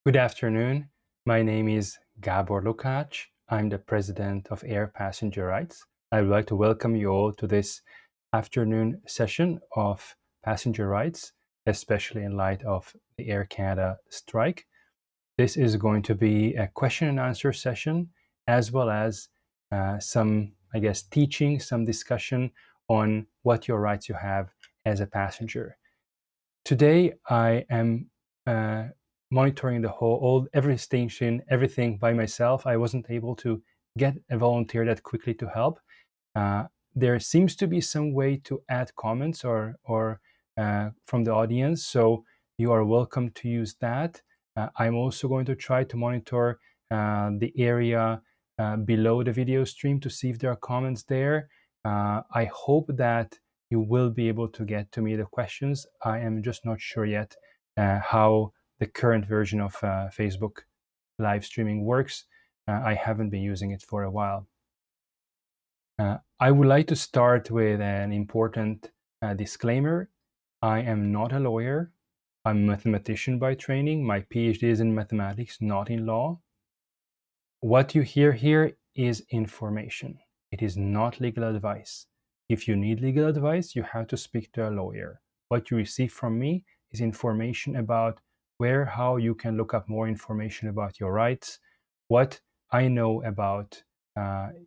Good afternoon. My name is Gabor Lukacs. I'm the president of Air Passenger Rights. I would like to welcome you all to this afternoon session of passenger rights, especially in light of the Air Canada strike. This is going to be a question and answer session, as well as some, teaching, some discussion on what your rights you have as a passenger. Today, I am monitoring every station, everything by myself. I wasn't able to get a volunteer that quickly to help. There seems to be some way to add comments or from the audience, so you are welcome to use that. I'm also going to try to monitor the area below the video stream to see if there are comments there. I hope that you will be able to get to me the questions. I am just not sure yet how the current version of Facebook live streaming works. I haven't been using it for a while. I would like to start with an important disclaimer. I am not a lawyer. I'm a mathematician by training. My PhD is in mathematics, not in law. What you hear here is information. It is not legal advice. If you need legal advice, you have to speak to a lawyer. What you receive from me is information about how you can look up more information about your rights, what I know about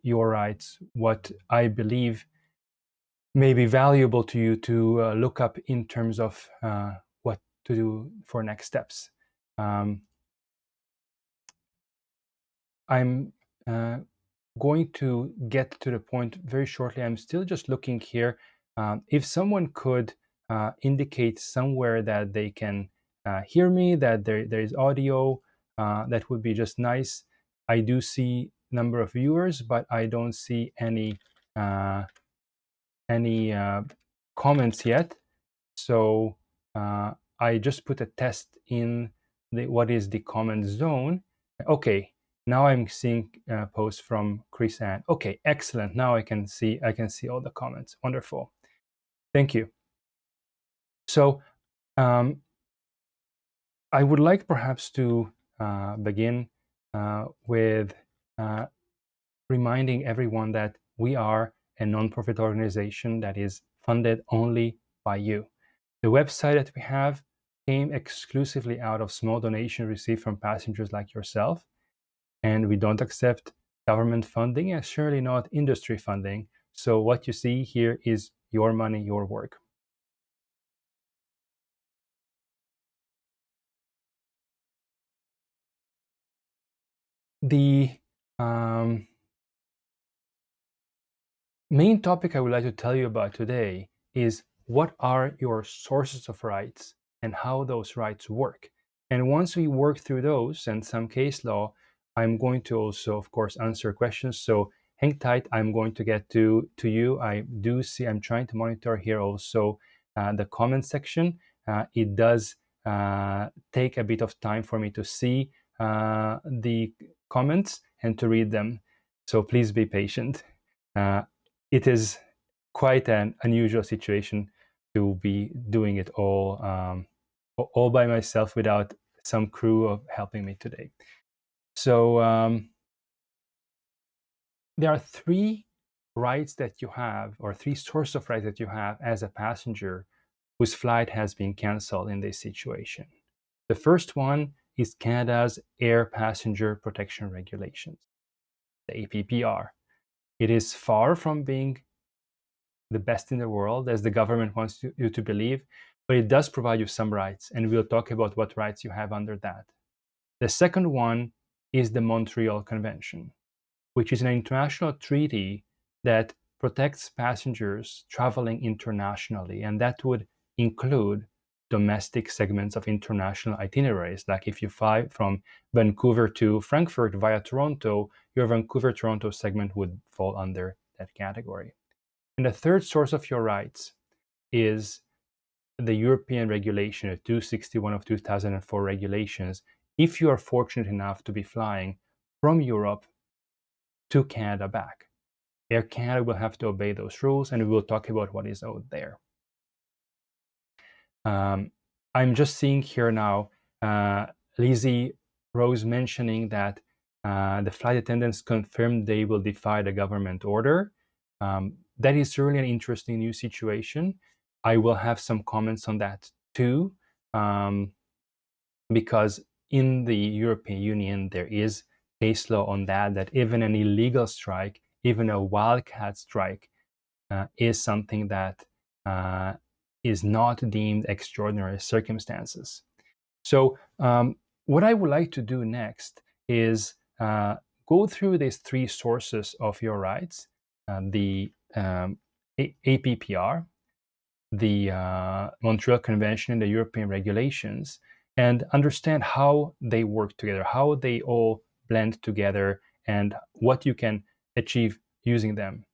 your rights, what I believe may be valuable to you to look up in terms of what to do for next steps. I'm going to get to the point very shortly. I'm still just looking here. If someone could indicate somewhere that they can hear me, that there is audio, that would be just nice. I do see number of viewers, but I don't see any comments yet. So I just put a test in what is the comment zone. Okay, now I'm seeing posts from Chris Ann. Okay, excellent. Now I can see all the comments. Wonderful. Thank you. So I would like perhaps to begin with reminding everyone that we are a non-profit organization that is funded only by you. The website that we have came exclusively out of small donations received from passengers like yourself, and we don't accept government funding and surely not industry funding. So what you see here is your money, your work. The main topic I would like to tell you about today is what are your sources of rights and how those rights work. And once we work through those and some case law, I'm going to also, of course, answer questions. So hang tight. I'm going to get to you. I do see, I'm trying to monitor here also the comment section. It does take a bit of time for me to see the comments and to read them. So please be patient. It is quite an unusual situation to be doing it all by myself without some crew of helping me today. So there are three rights that you have, or three sources of rights that you have as a passenger whose flight has been cancelled in this situation. The first one is Canada's Air Passenger Protection Regulations, the APPR. It is far from being the best in the world, as the government wants you to believe, but it does provide you some rights, and we'll talk about what rights you have under that. The second one is the Montreal Convention, which is an international treaty that protects passengers traveling internationally, and that would include domestic segments of international itineraries. Like if you fly from Vancouver to Frankfurt via Toronto, your Vancouver-Toronto segment would fall under that category. And the third source of your rights is the European regulation, 261 of 2004 regulations, if you are fortunate enough to be flying from Europe to Canada back. Air Canada will have to obey those rules, and we will talk about what is owed there. I'm just seeing here now, Lizzie Rose mentioning that the flight attendants confirmed they will defy the government order. That is really an interesting new situation. I will have some comments on that too, because in the European Union there is case law on that even an illegal strike, even a wildcat strike, is something that is not deemed extraordinary circumstances. So what I would like to do next is go through these three sources of your rights, the APPR, the Montreal Convention, and the European regulations, and understand how they work together, how they all blend together, and what you can achieve using them.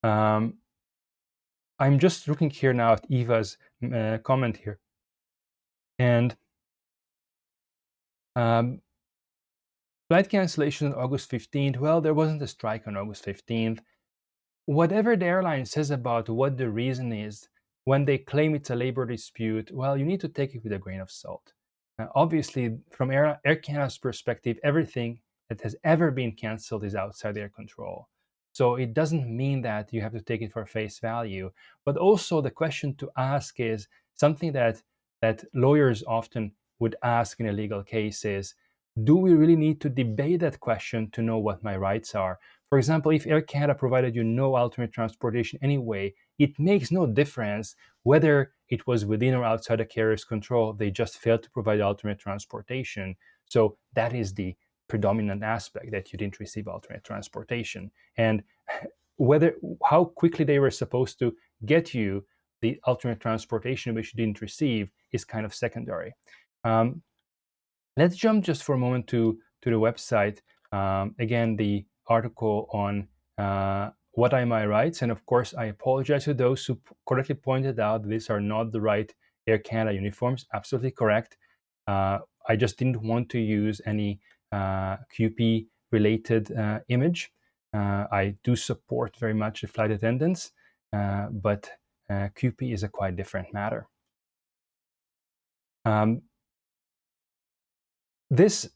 I'm just looking here now at Eva's comment here. And flight cancellation on August 15th, well, there wasn't a strike on August 15th. Whatever the airline says about what the reason is, when they claim it's a labor dispute, well, you need to take it with a grain of salt. Obviously, from Air Canada's perspective, everything that has ever been canceled is outside their control. So it doesn't mean that you have to take it for face value. But also the question to ask is something that lawyers often would ask in a legal case is, do we really need to debate that question to know what my rights are? For example, if Air Canada provided you no alternate transportation anyway, it makes no difference whether it was within or outside the carrier's control. They just failed to provide alternate transportation. So that is the predominant aspect, that you didn't receive alternate transportation. And how quickly they were supposed to get you the alternate transportation which you didn't receive is kind of secondary. Let's jump just for a moment to the website. Again, the article on what are my rights. And of course, I apologize to those who correctly pointed out these are not the right Air Canada uniforms. Absolutely correct. I just didn't want to use any QP related image. I do support very much the flight attendants, but QP is a quite different matter. This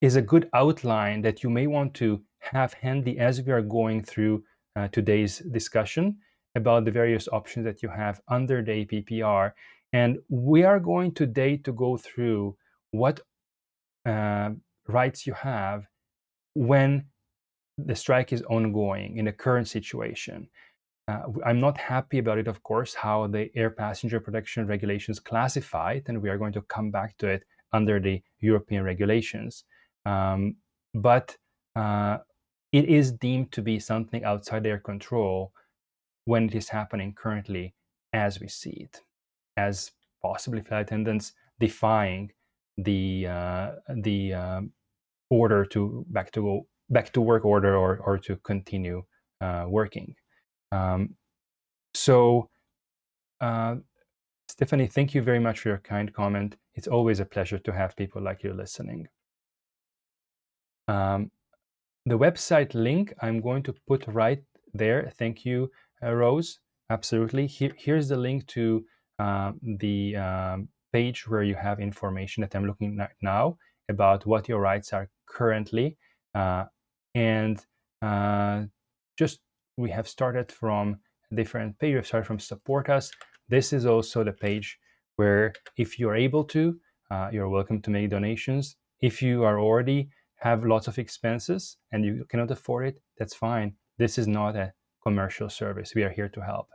is a good outline that you may want to have handy as we are going through today's discussion about the various options that you have under the APPR. And we are going today to go through what rights you have when the strike is ongoing in the current situation. I'm not happy about it, of course, how the air passenger protection regulations classify it, and we are going to come back to it under the European regulations. But it is deemed to be something outside their control when it is happening currently as we see it, as possibly flight attendants defying the order to back to work order or to continue working. So, Stephanie, thank you very much for your kind comment. It's always a pleasure to have people like you listening. The website link I'm going to put right there. Thank you, Rose. Absolutely. Here's the link to the page where you have information that I'm looking at now about what your rights are currently. And just we have started from a different page. We've started from Support Us. This is also the page where if you're able to, you're welcome to make donations. If you are already have lots of expenses and you cannot afford it, that's fine. This is not a commercial service. We are here to help.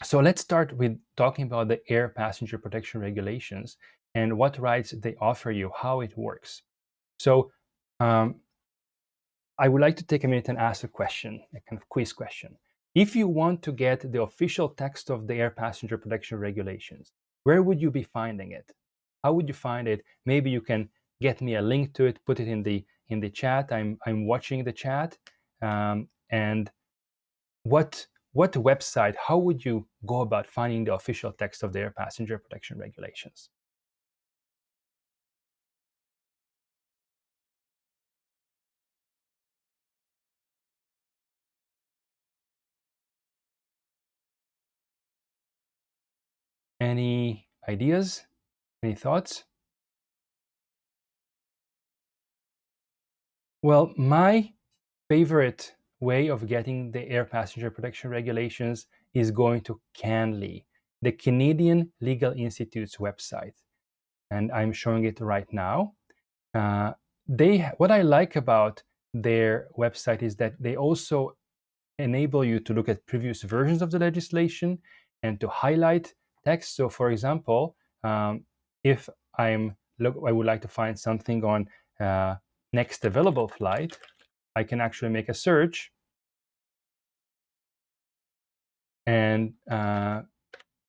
So let's start with talking about the air passenger protection regulations and what rights they offer you, how it works. So I would like to take a minute and ask a question, a kind of quiz question. If you want to get the official text of the air passenger protection regulations, where would you be finding it? How would you find it? Maybe you can get me a link to it, put it in the chat. I'm watching the chat. And what website, how would you go about finding the official text of the air passenger protection regulations? Any ideas? Any thoughts? Well, my favorite way of getting the air passenger protection regulations is going to CANLI, the Canadian Legal Institute's website. And I'm showing it right now. What I like about their website is that they also enable you to look at previous versions of the legislation and to highlight text. So, for example, if I would like to find something on next available flight, I can actually make a search and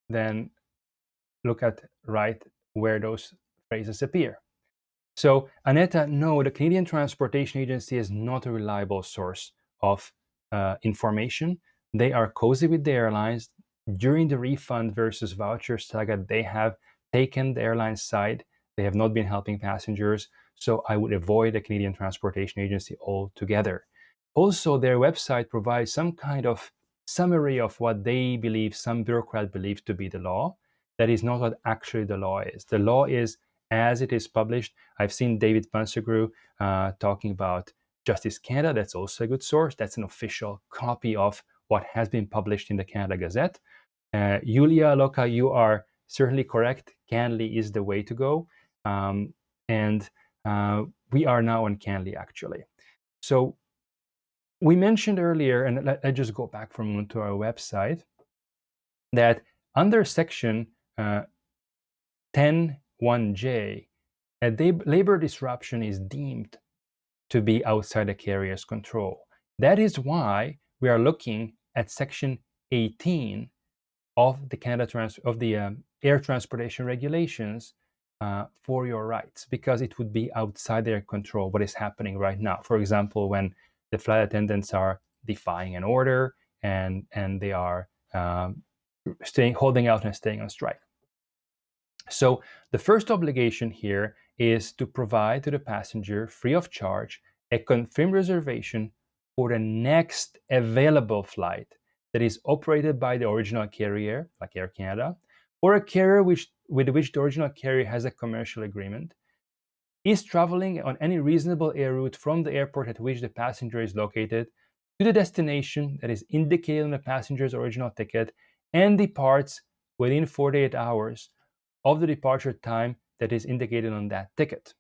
then look at right where those phrases appear. So, Aneta, no, the Canadian Transportation Agency is not a reliable source of information. They are cozy with the airlines. During the refund versus voucher saga, they have taken the airline's side. They have not been helping passengers. So, I would avoid the Canadian Transportation Agency altogether. Also, their website provides some kind of summary of what they believe, some bureaucrat believes to be the law. That is not what actually the law is. The law is as it is published. I've seen David Pansegru talking about Justice Canada. That's also a good source. That's an official copy of what has been published in the Canada Gazette. Yulia Loka, you are certainly correct. CANLI is the way to go. And we are now on CANLI, actually. So we mentioned earlier, and let's just go back for a moment to our website, that under section 10(1)J, a labor disruption is deemed to be outside the carrier's control. That is why we are looking at section 18 of the air transportation regulations for your rights, because it would be outside their control what is happening right now. For example, when the flight attendants are defying an order and they are holding out and staying on strike. So the first obligation here is to provide to the passenger, free of charge, a confirmed reservation for the next available flight that is operated by the original carrier, like Air Canada, or a carrier with which the original carrier has a commercial agreement, is traveling on any reasonable air route from the airport at which the passenger is located to the destination that is indicated on the passenger's original ticket, and departs within 48 hours of the departure time that is indicated on that ticket.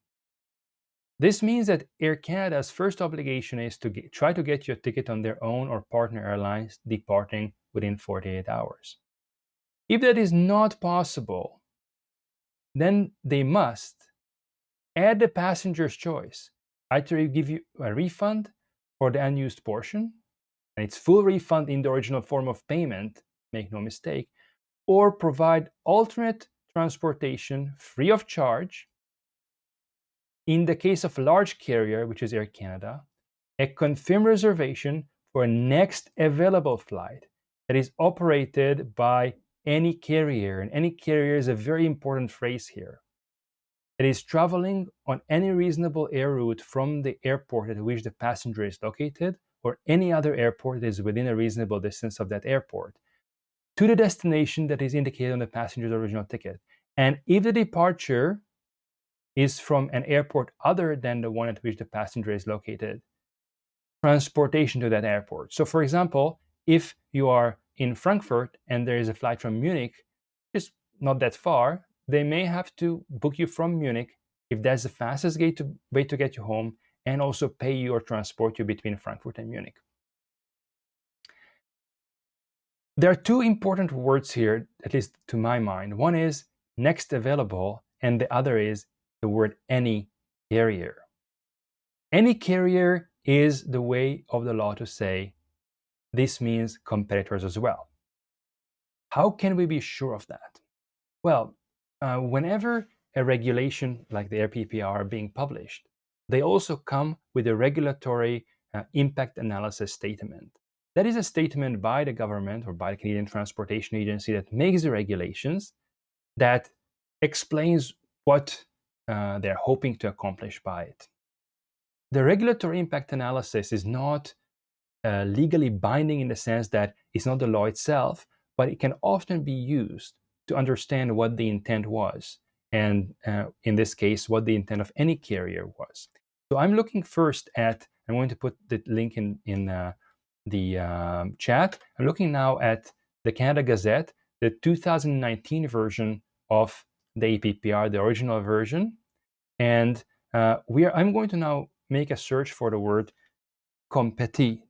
This means that Air Canada's first obligation is to try to get your ticket on their own or partner airlines departing within 48 hours. If that is not possible, then they must add the passenger's choice. Either give you a refund for the unused portion, and it's full refund in the original form of payment, make no mistake, or provide alternate transportation free of charge. In the case of a large carrier, which is Air Canada, a confirmed reservation for a next available flight that is operated by any carrier. And any carrier is a very important phrase here. That is traveling on any reasonable air route from the airport at which the passenger is located, or any other airport that is within a reasonable distance of that airport, to the destination that is indicated on the passenger's original ticket. And if the departure is from an airport other than the one at which the passenger is located, transportation to that airport. So, for example, if you are in Frankfurt and there is a flight from Munich, just not that far, they may have to book you from Munich if that's the fastest way to get you home, and also pay you or transport you between Frankfurt and Munich. There are two important words here, at least to my mind. One is next available, and the other is the word any carrier. Any carrier is the way of the law to say this means competitors as well. How can we be sure of that? Well, whenever a regulation like the APPR are being published, they also come with a regulatory impact analysis statement. That is a statement by the government or by the Canadian Transportation Agency that makes the regulations, that explains what they're hoping to accomplish by it. The regulatory impact analysis is not legally binding in the sense that it's not the law itself, but it can often be used to understand what the intent was, and in this case, what the intent of any carrier was. So I'm looking first at, I'm going to put the link in the chat. I'm looking now at the Canada Gazette, the 2019 version of the APPR, the original version. And I'm going to now make a search for the word competi.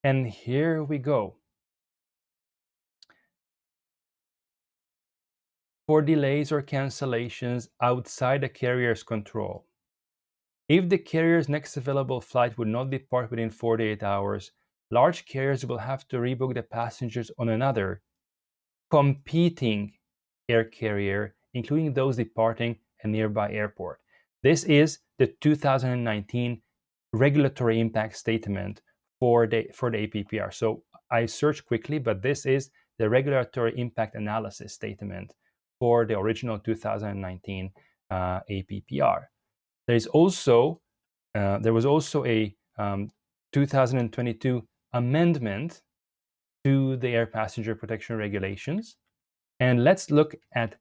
And here we go. For delays or cancellations outside the carrier's control. If the carrier's next available flight would not depart within 48 hours, large carriers will have to rebook the passengers on another competing air carrier, including those departing a nearby airport. This is the 2019 regulatory impact statement for the APPR. So I searched quickly, but this is the regulatory impact analysis statement for the original 2019 APPR. There was also a 2022 amendment to the air passenger protection regulations. And let's look at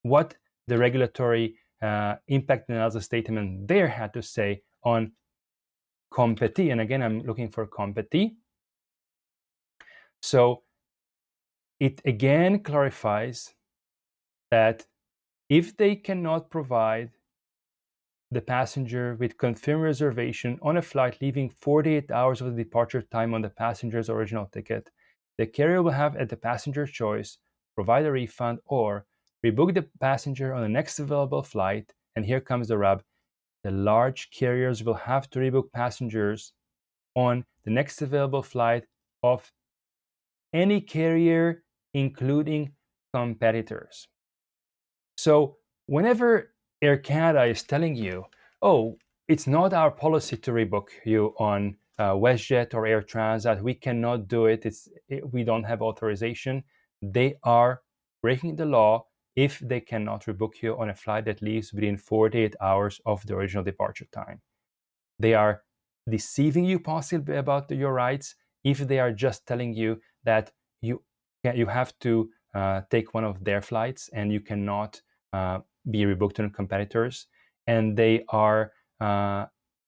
what the regulatory impact analysis statement there had to say on competi. And again, I'm looking for competi. So it again clarifies that if they cannot provide the passenger with confirmed reservation on a flight leaving 48 hours of the departure time on the passenger's original ticket, the carrier will have at the passenger's choice provide a refund or rebook the passenger on the next available flight. And here comes the rub. The large carriers will have to rebook passengers on the next available flight of any carrier, including competitors. So whenever Air Canada is telling you, oh, it's not our policy to rebook you on Wesjet or Air Transat, we cannot do it, we don't have authorization, they are breaking the law if they cannot rebook you on a flight that leaves within 48 hours of the original departure time. They are deceiving you possibly about your rights if they are just telling you that you have to take one of their flights and you cannot be rebooked on competitors. And they are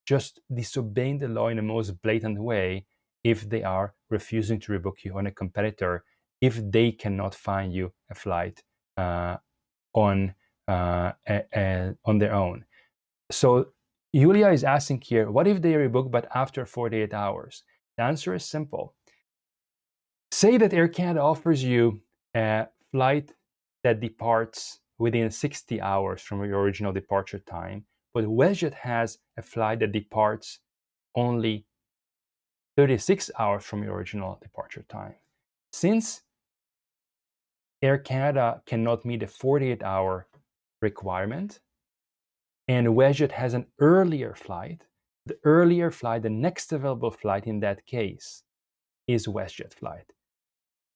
just disobeying the law in the most blatant way if they are refusing to rebook you on a competitor if they cannot find you a flight on their own. So Yulia is asking here, what if they rebook but after 48 hours? The answer is simple. Say that Air Canada offers you a flight that departs within 60 hours from your original departure time, but Wesjet has a flight that departs only 36 hours from your original departure time. Since Air Canada cannot meet the 48-hour requirement, and Wesjet has an earlier flight, the next available flight in that case is Wesjet flight,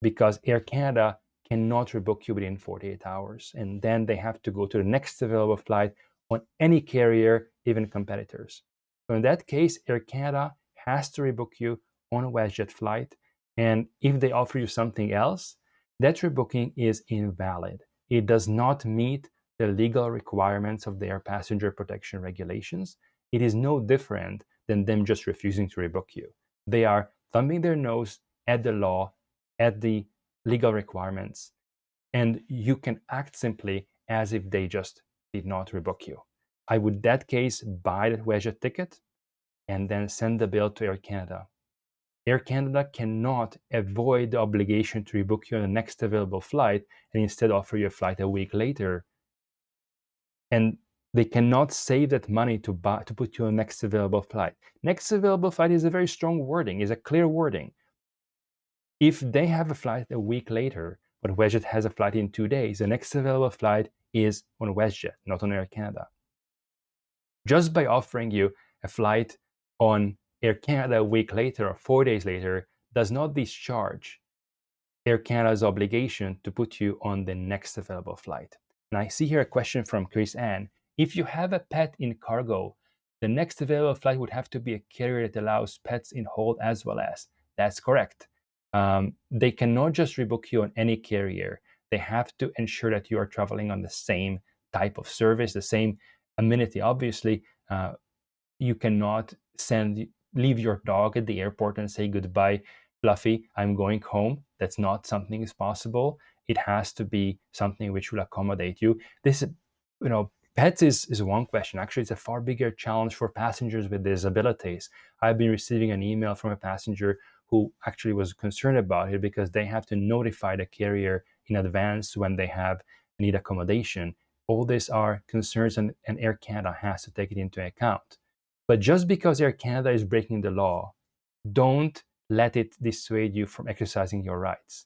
because Air Canada cannot rebook you within 48 hours, and then they have to go to the next available flight on any carrier, even competitors. So in that case, Air Canada has to rebook you on a Wesjet flight, and if they offer you something else, that rebooking is invalid. It does not meet the legal requirements of the air passenger protection regulations. It is no different than them just refusing to rebook you. They are thumbing their nose at the law, at the legal requirements, and you can act simply as if they just did not rebook you. I would, in that case, buy that Wesjet ticket and then send the bill to Air Canada. Air Canada cannot avoid the obligation to rebook you on the next available flight and instead offer you a flight a week later. And they cannot save that money to put you on the next available flight. Next available flight is a very strong wording, is a clear wording. If they have a flight a week later, but Wesjet has a flight in 2 days, the next available flight is on Wesjet, not on Air Canada. Just by offering you a flight on Air Canada a week later or 4 days later does not discharge Air Canada's obligation to put you on the next available flight. And I see here a question from Chris Ann. If you have a pet in cargo, the next available flight would have to be a carrier that allows pets in hold as well as. That's correct. They cannot just rebook you on any carrier. They have to ensure that you are traveling on the same type of service, the same amenity. Obviously, you cannot leave your dog at the airport and say goodbye, Fluffy, I'm going home. That's not something is possible. It has to be something which will accommodate you. This, pets is one question. Actually, it's a far bigger challenge for passengers with disabilities. I've been receiving an email from a passenger who actually was concerned about it because they have to notify the carrier in advance when they need accommodation. All these are concerns, and Air Canada has to take it into account. But just because Air Canada is breaking the law, don't let it dissuade you from exercising your rights.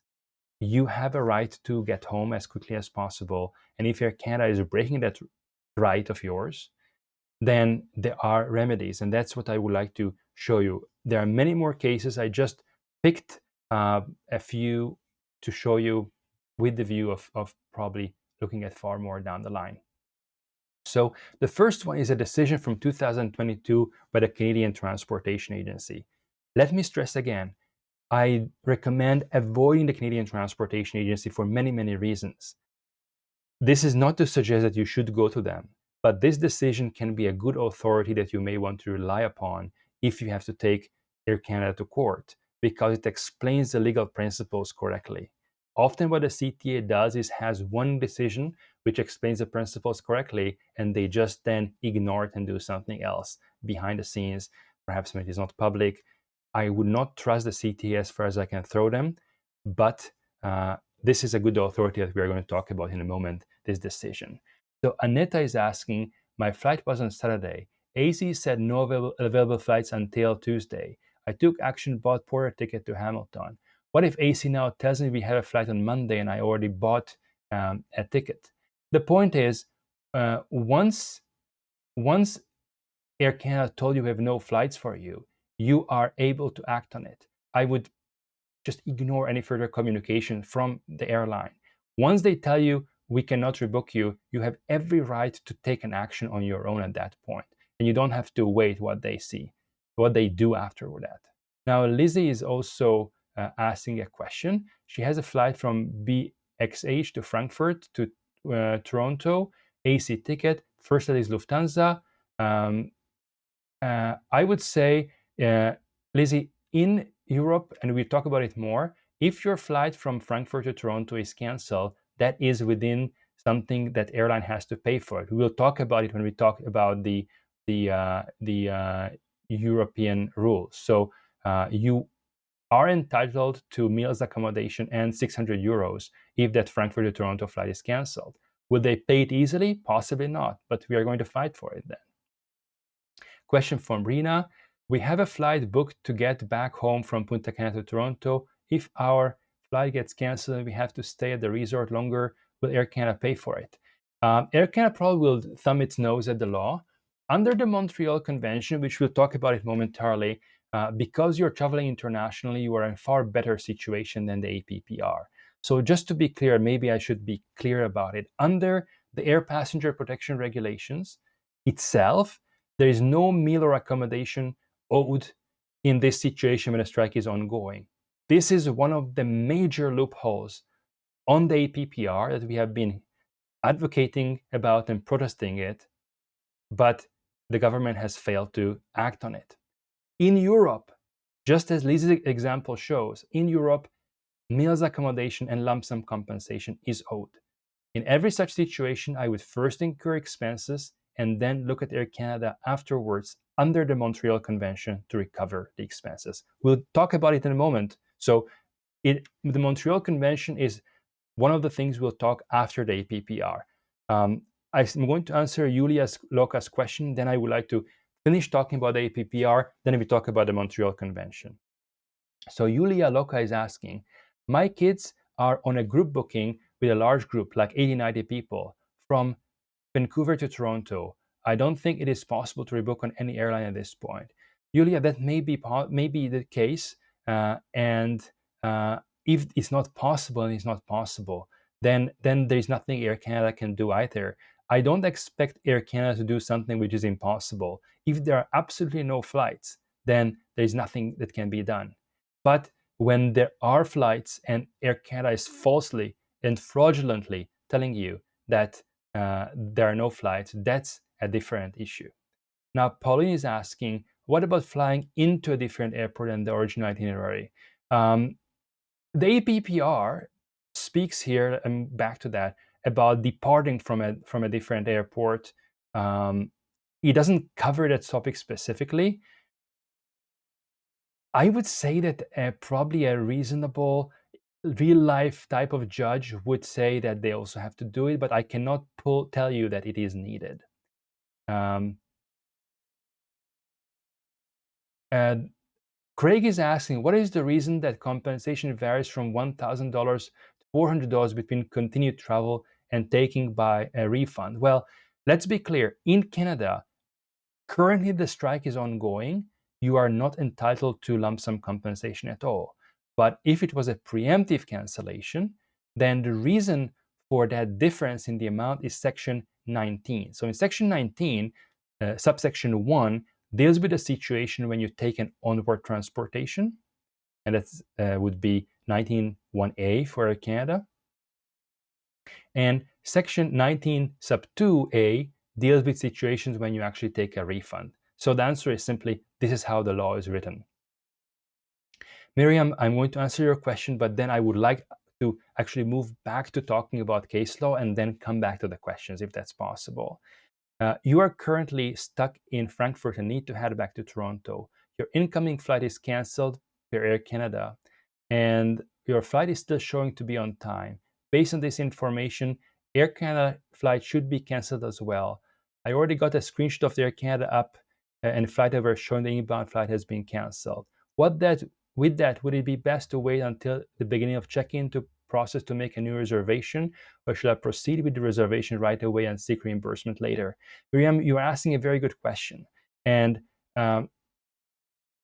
You have a right to get home as quickly as possible. And if Air Canada is breaking that right of yours, then there are remedies. And that's what I would like to show you. There are many more cases. I just picked a few to show you with the view of probably looking at far more down the line. So the first one is a decision from 2022 by the Canadian Transportation Agency. Let me stress again, I recommend avoiding the Canadian Transportation Agency for many, many reasons. This is not to suggest that you should go to them, but this decision can be a good authority that you may want to rely upon if you have to take Air Canada to court, because it explains the legal principles correctly. Often what the CTA does is has one decision which explains the principles correctly, and they just then ignore it and do something else behind the scenes, perhaps when it is not public. I would not trust the CTA as far as I can throw them, but this is a good authority that we are going to talk about in a moment, this decision. So Aneta is asking, my flight was on Saturday. AC said no available flights until Tuesday. I took action, bought porter ticket to Hamilton. What if AC now tells me we have a flight on Monday and I already bought a ticket? The point is, once Air Canada told you we have no flights for you, you are able to act on it. I would just ignore any further communication from the airline. Once they tell you we cannot rebook you, you have every right to take an action on your own at that point. And you don't have to wait what they do after that. Now, Lizzie is also asking a question. She has a flight from BXH to Frankfurt to Toronto, AC ticket. First that is Lufthansa. I would say, Lizzie, in Europe, and we'll talk about it more, if your flight from Frankfurt to Toronto is canceled, that is within something that airline has to pay for it. We will talk about it when we talk about the European rules. So you are entitled to meals, accommodation, and 600 euros if that Frankfurt to Toronto flight is canceled. Will they pay it easily? Possibly not, but we are going to fight for it then. Question from Rina. We have a flight booked to get back home from Punta Cana to Toronto. If our flight gets canceled and we have to stay at the resort longer, will Air Canada pay for it? Air Canada probably will thumb its nose at the law. Under the Montreal Convention, which we'll talk about it momentarily, because you're traveling internationally, you are in a far better situation than the APPR. So just to be clear, maybe I should be clear about it. Under the Air Passenger Protection Regulations itself, there is no meal or accommodation owed in this situation when a strike is ongoing. This is one of the major loopholes on the APPR that we have been advocating about and protesting it, but the government has failed to act on it. In Europe, just as Lisa's example shows, in Europe, meals, accommodation, and lump sum compensation is owed. In every such situation, I would first incur expenses and then look at Air Canada afterwards under the Montreal Convention to recover the expenses. We'll talk about it in a moment. So the Montreal Convention is one of the things we'll talk after the APPR. I'm going to answer Yulia Loka's question, then I would like to finish talking about the APPR, then we talk about the Montreal Convention. So Yulia Loka is asking, my kids are on a group booking with a large group, like 80, 90 people, from Vancouver to Toronto. I don't think it is possible to rebook on any airline at this point. Yulia, that may be the case, and if it's not possible and it's not possible, then there's nothing Air Canada can do either. I don't expect Air Canada to do something which is impossible. If there are absolutely no flights, then there's nothing that can be done. But when there are flights and Air Canada is falsely and fraudulently telling you that there are no flights, that's a different issue. Now, Pauline is asking, what about flying into a different airport than the original itinerary? The APPR speaks here, and back to that, about departing from a different airport. It doesn't cover that topic specifically. I would say that probably a reasonable real life type of judge would say that they also have to do it, but I cannot tell you that it is needed. And Craig is asking, what is the reason that compensation varies from $1,000 to $400 between continued travel and taking by a refund? Well, let's be clear. In Canada, currently the strike is ongoing. You are not entitled to lump sum compensation at all. But if it was a preemptive cancellation, then the reason for that difference in the amount is Section 19. So in Section 19, subsection 1 deals with a situation when you take an onward transportation, and that would be 19.1a for Air Canada. And Section 19 sub 2a deals with situations when you actually take a refund. So the answer is simply, this is how the law is written. Miriam, I'm going to answer your question, but then I would like to actually move back to talking about case law and then come back to the questions, if that's possible. You are currently stuck in Frankfurt and need to head back to Toronto. Your incoming flight is canceled per Air Canada, and your flight is still showing to be on time. Based on this information, Air Canada flight should be canceled as well. I already got a screenshot of the Air Canada app and flight over showing the inbound flight has been canceled. With that, would it be best to wait until the beginning of check-in to process to make a new reservation, or should I proceed with the reservation right away and seek reimbursement later? Miriam, you're asking a very good question. And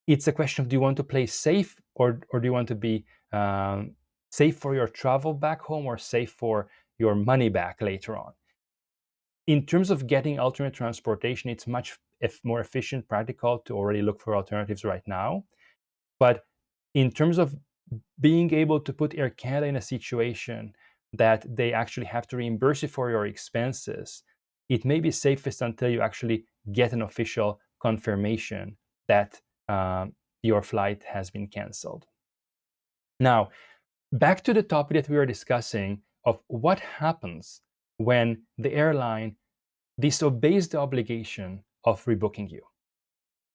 it's a question of, do you want to play safe, or do you want to be safe for your travel back home, or safe for your money back later on? In terms of getting alternate transportation, it's much more efficient, practical to already look for alternatives right now. But in terms of being able to put Air Canada in a situation that they actually have to reimburse you for your expenses, it may be safest until you actually get an official confirmation that your flight has been canceled. Now, back to the topic that we were discussing of what happens when the airline disobeys the obligation of rebooking you.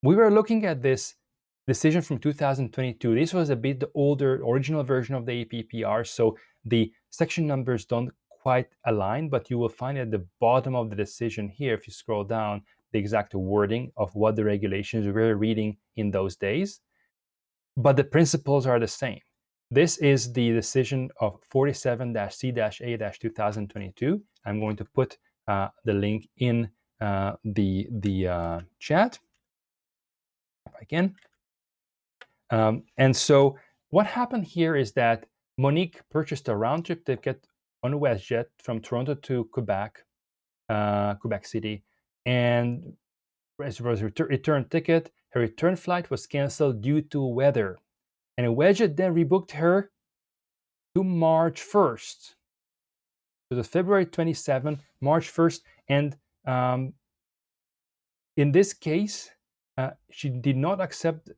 We were looking at this decision from 2022. This was a bit the older original version of the APPR, so the section numbers don't quite align, but you will find at the bottom of the decision here, if you scroll down, the exact wording of what the regulations were reading in those days. But the principles are the same. This is the decision of 47-C-A-2022. I'm going to put the link in the chat if I can. And so what happened here is that Monique purchased a round trip ticket on a Wesjet from Toronto to Quebec, Quebec City, and as was a return ticket, her return flight was canceled due to weather. And a Wesjet then rebooked her to March 1st. So the February 27th, March 1st, and in this case, she did not accept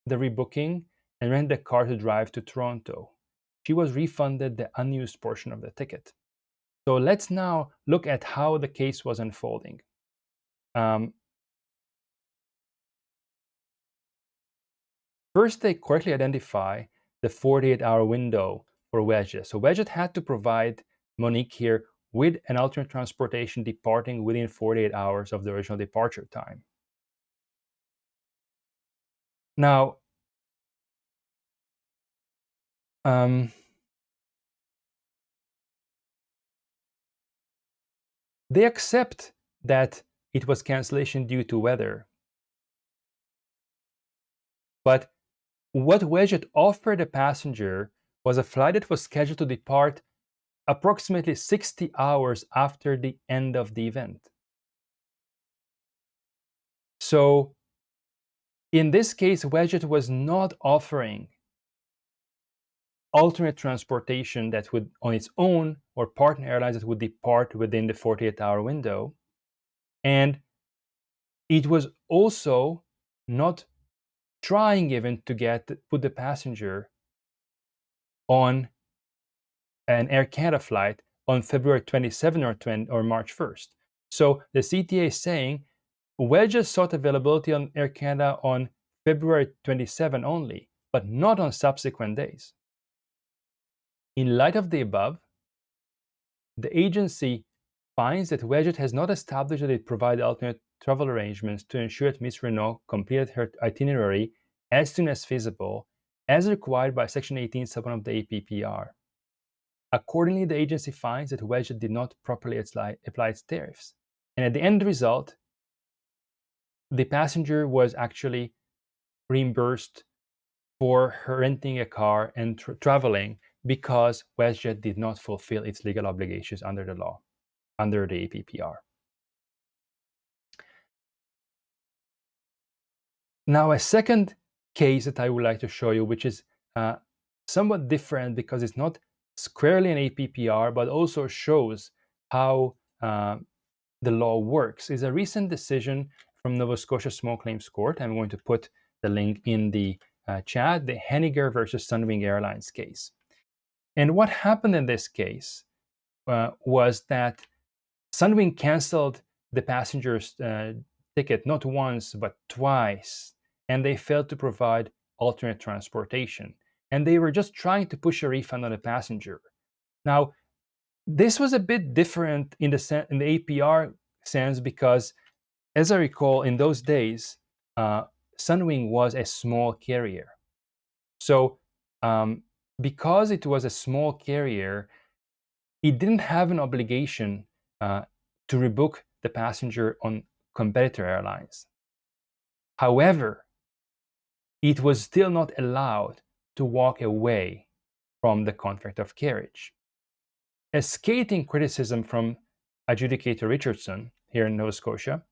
the rebooking and rent the car to drive to Toronto. She was refunded the unused portion of the ticket. So let's now look at how the case was unfolding. First, they correctly identify the 48-hour window for Wesjet. So Wesjet had to provide Monique here with an alternate transportation departing within 48 hours of the original departure time. Now, they accept that it was cancellation due to weather. But what Wesjet offered the passenger was a flight that was scheduled to depart approximately 60 hours after the end of the event. So in this case, Wesjet was not offering alternate transportation that would, on its own, or partner airlines that would depart within the 48-hour window. And it was also not trying even to put the passenger on an Air Canada flight on February 27 or March 1st. So the CTA is saying Wesjet sought availability on Air Canada on February 27 only, but not on subsequent days. In light of the above, the agency finds that Wesjet has not established that it provided alternate travel arrangements to ensure that Ms. Renault completed her itinerary as soon as feasible, as required by Section 18, sub 1 of the APPR. Accordingly, the agency finds that Wesjet did not properly apply its tariffs. And at the end result, the passenger was actually reimbursed for her renting a car and traveling because Wesjet did not fulfill its legal obligations under the law, under the APPR. Now, a second case that I would like to show you, which is somewhat different because it's not squarely an APPR, but also shows how the law works, is a recent decision from Nova Scotia Small Claims Court. I'm going to put the link in the chat, the Henniger versus Sunwing Airlines case. And what happened in this case was that Sunwing canceled the passenger's ticket not once, but twice, and they failed to provide alternate transportation. And they were just trying to push a refund on the passenger. Now, this was a bit different in the APR sense because, as I recall, in those days, Sunwing was a small carrier. So because it was a small carrier, it didn't have an obligation to rebook the passenger on competitor airlines. However, it was still not allowed to walk away from the contract of carriage. A scathing criticism from adjudicator Richardson here in Nova Scotia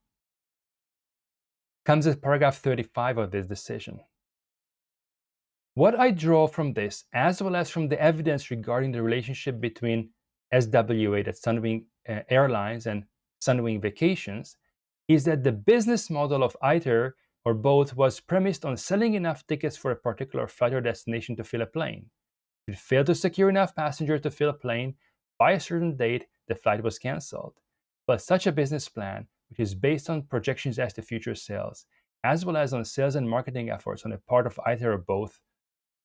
comes at paragraph 35 of this decision. What I draw from this, as well as from the evidence regarding the relationship between SWA, that's Sunwing Airlines, and Sunwing Vacations, is that the business model of either or both was premised on selling enough tickets for a particular flight or destination to fill a plane. If it failed to secure enough passengers to fill a plane by a certain date, the flight was cancelled. But such a business plan, which is based on projections as to future sales, as well as on sales and marketing efforts on the part of either or both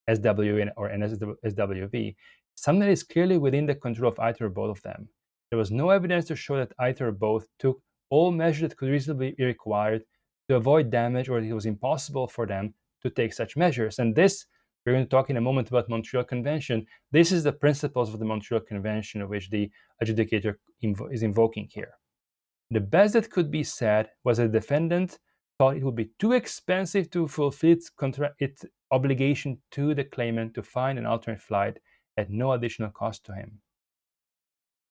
SWA or SWV, something that is clearly within the control of either or both of them. There was no evidence to show that either or both took all measures that could reasonably be required to avoid damage, or that it was impossible for them to take such measures. And this, we're going to talk in a moment about Montreal Convention. This is the principles of the Montreal Convention, of which the adjudicator is invoking here. The best that could be said was that the defendant thought it would be too expensive to fulfill its obligation to the claimant to find an alternate flight at no additional cost to him.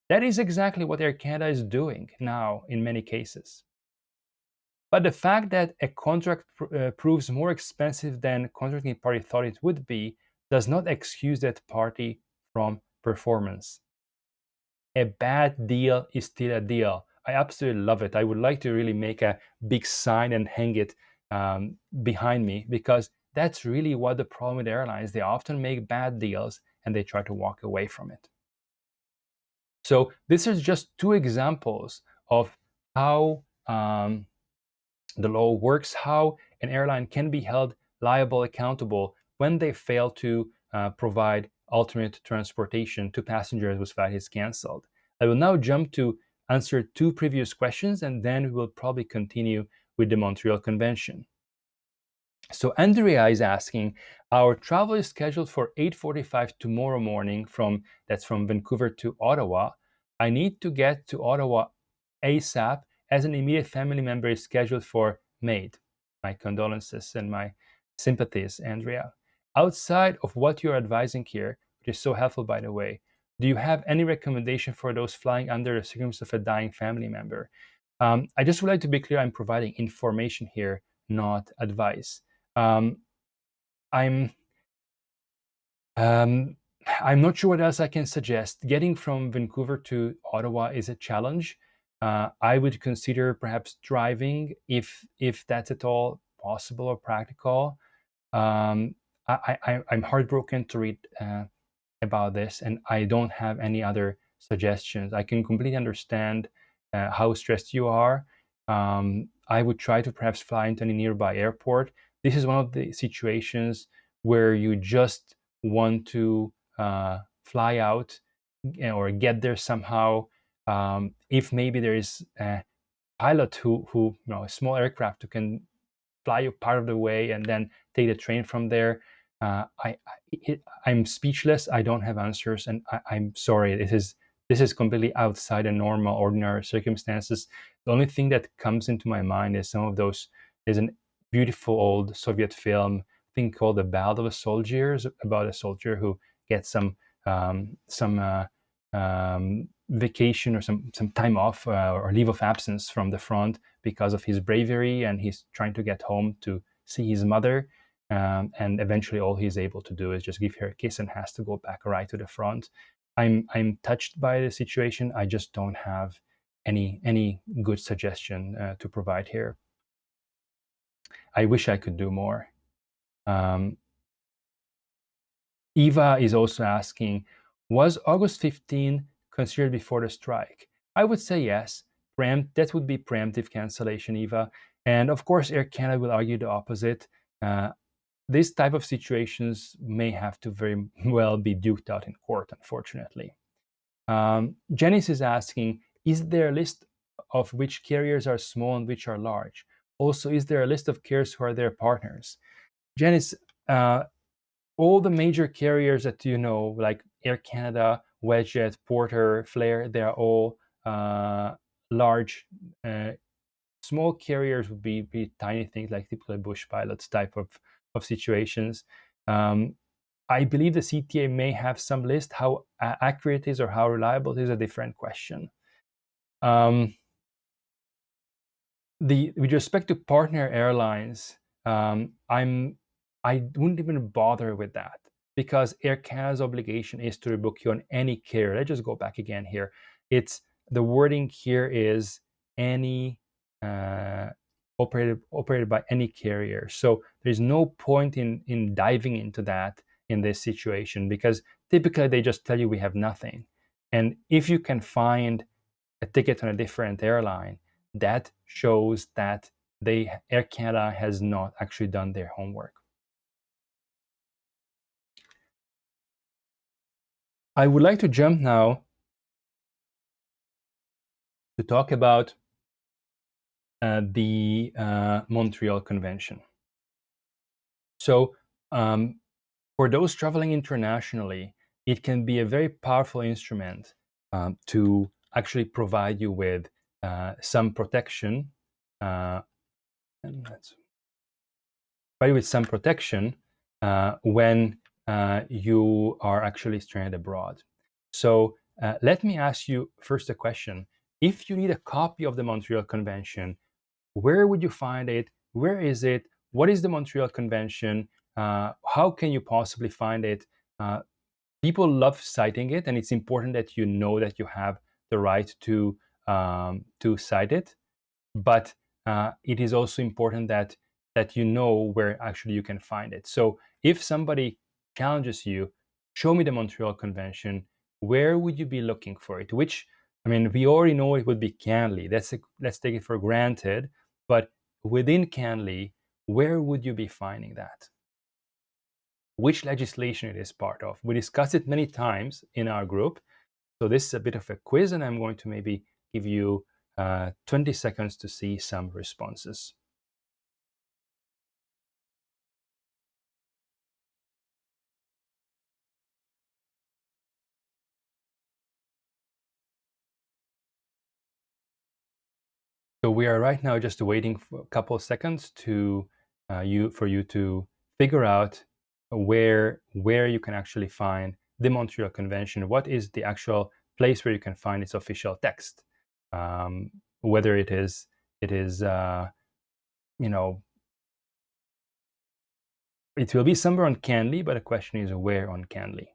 That is exactly what Air Canada is doing now in many cases. But the fact that a contract proves more expensive than contracting party thought it would be does not excuse that party from performance. A bad deal is still a deal. I absolutely love it. I would like to really make a big sign and hang it behind me, because that's really what the problem with airlines. They often make bad deals and they try to walk away from it. So this is just two examples of how the law works, how an airline can be held liable, accountable when they fail to provide alternate transportation to passengers whose flight is canceled. I will now jump to answer two previous questions, and then we will probably continue with the Montreal Convention. So Andrea is asking, our travel is scheduled for 8:45 tomorrow morning that's from Vancouver to Ottawa. I need to get to Ottawa ASAP as an immediate family member is scheduled for May. My condolences and my sympathies, Andrea. Outside of what you're advising here, which is so helpful, by the way, do you have any recommendation for those flying under the circumstances of a dying family member? I just would like to be clear, I'm providing information here, not advice. I'm not sure what else I can suggest. Getting from Vancouver to Ottawa is a challenge. I would consider perhaps driving if that's at all possible or practical. I'm heartbroken to read about this, and I don't have any other suggestions. I can completely understand how stressed you are. I would try to perhaps fly into any nearby airport. This is one of the situations where you just want to fly out or get there somehow. If maybe there is a pilot who a small aircraft who can fly you part of the way and then take the train from there. I'm speechless. I don't have answers, and I'm sorry. This is completely outside the normal, ordinary circumstances. The only thing that comes into my mind is some of those. There's a beautiful old Soviet film, I think called "The Ballad of the Soldiers," about a soldier who gets some vacation or some time off or leave of absence from the front because of his bravery, and he's trying to get home to see his mother. And eventually, all he's able to do is just give her a kiss and has to go back right to the front. I'm touched by the situation. I just don't have any good suggestion to provide here. I wish I could do more. Eva is also asking, was August 15 considered before the strike? I would say yes. That would be preemptive cancellation, Eva. And of course, Air Canada will argue the opposite. This type of situations may have to very well be duked out in court, unfortunately. Janice is asking, is there a list of which carriers are small and which are large? Also, is there a list of carriers who are their partners? Janice, all the major carriers that you know, like Air Canada, Wesjet, Porter, Flair, they are all large. Small carriers would be tiny things like typical bush pilots type of situations. I believe the CTA may have some list. How accurate it is or how reliable it is a different question. With respect to partner airlines, I wouldn't even bother with that because Air Canada's obligation is to rebook you on any carrier. Let's just go back again here. It's the wording here is any operated by any carrier. So there's no point in diving into that in this situation because typically they just tell you we have nothing. And if you can find a ticket on a different airline, that shows that Air Canada has not actually done their homework. I would like to jump now to talk about the Montreal Convention. So for those traveling internationally, it can be a very powerful instrument to actually provide you with some protection. When you are actually stranded abroad. So let me ask you first a question. If you need a copy of the Montreal Convention, where would you find it? Where is it? What is the Montreal Convention? How can you possibly find it? People love citing it, and it's important that you know that you have the right to cite it. But it is also important that you know where actually you can find it. So if somebody challenges you, show me the Montreal Convention, where would you be looking for it? We already know it would be CanLII. Let's take it for granted. But within CanLII, where would you be finding that? Which legislation it is part of? We discussed it many times in our group. So this is a bit of a quiz, and I'm going to maybe give you 20 seconds to see some responses. So we are right now just waiting for a couple of seconds to for you to figure out where you can actually find the Montreal Convention. What is the actual place where you can find its official text? Whether it is it will be somewhere on CanLII, but the question is where on CanLII.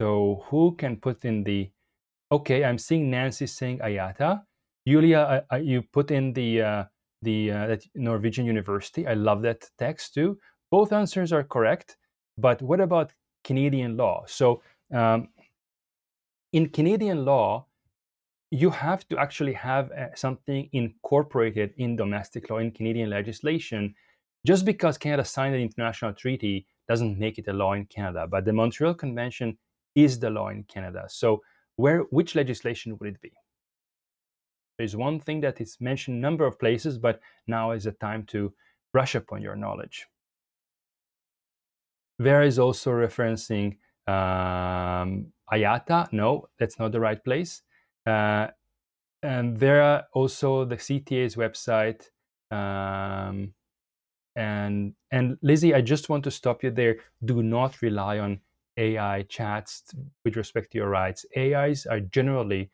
So who can put in the Okay, I'm seeing Nancy saying IATA. Julia, you put in the that Norwegian University. I love that text too. Both answers are correct, but what about Canadian law? So in Canadian law, you have to actually have something incorporated in domestic law in Canadian legislation. Just because Canada signed an international treaty doesn't make it a law in Canada, but the Montreal Convention is the law in Canada. So which legislation would it be? There's one thing that is mentioned a number of places, but now is the time to brush up on your knowledge. Vera is also referencing IATA. No, that's not the right place. And Vera also the CTA's website. And Lizzie, I just want to stop you there. Do not rely on AI chats with respect to your rights. AIs are generally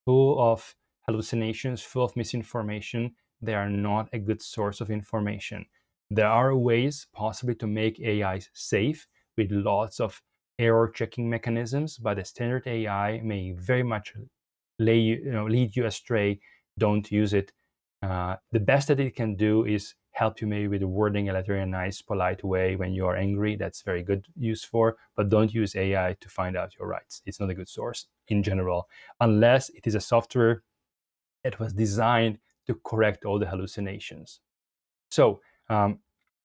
full of hallucinations, full of misinformation. They are not a good source of information. There are ways possibly to make AIs safe with lots of error checking mechanisms, but a standard AI may very much lead you astray. Don't use it. The best that it can do is help you maybe with wording a letter in a nice, polite way when you are angry. That's very good use for, but don't use AI to find out your rights. It's not a good source in general, unless it is a software that was designed to correct all the hallucinations. So I'm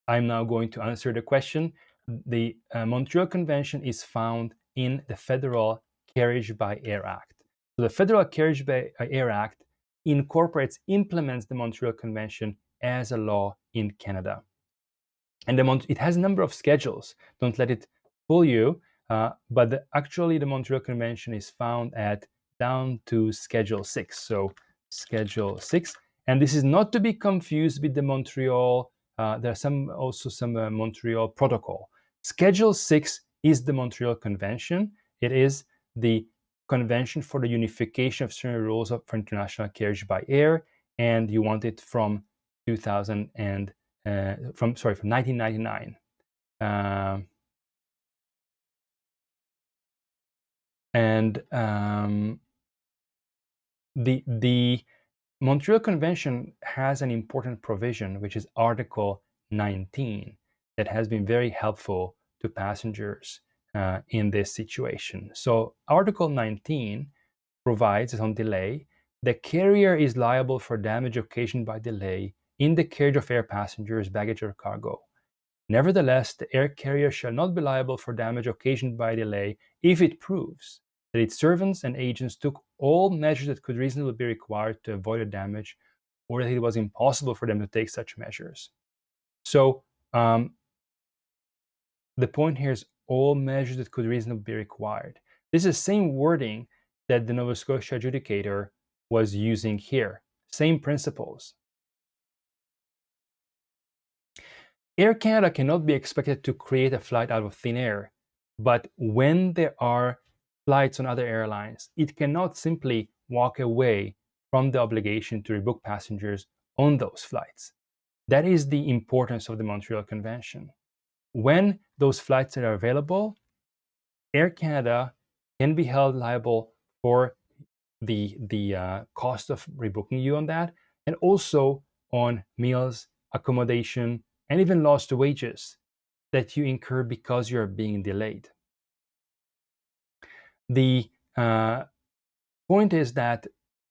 now going to answer the question. The Montreal Convention is found in the Federal Carriage by Air Act. So the Federal Carriage by Air Act implements the Montreal Convention as a law in Canada. And it has a number of schedules. Don't let it fool you. But actually, the Montreal Convention is found down to Schedule 6. So Schedule 6. And this is not to be confused with the Montreal. There are also some Montreal Protocol. Schedule 6 is the Montreal Convention. It is the Convention for the Unification of Certain Rules for International Carriage by Air, and you want it from 1999. The Montreal Convention has an important provision, which is Article 19, that has been very helpful to passengers in this situation. So Article 19 provides that on delay, the carrier is liable for damage occasioned by delay in the carriage of air passengers, baggage, or cargo. Nevertheless, the air carrier shall not be liable for damage occasioned by delay if it proves that its servants and agents took all measures that could reasonably be required to avoid the damage, or that it was impossible for them to take such measures. So the point here is all measures that could reasonably be required. This is the same wording that the Nova Scotia adjudicator was using here. Same principles. Air Canada cannot be expected to create a flight out of thin air, but when there are flights on other airlines, it cannot simply walk away from the obligation to rebook passengers on those flights. That is the importance of the Montreal Convention. When those flights are available, Air Canada can be held liable for the cost of rebooking you on that, and also on meals, accommodation, and even lost wages that you incur because you're being delayed. The point is that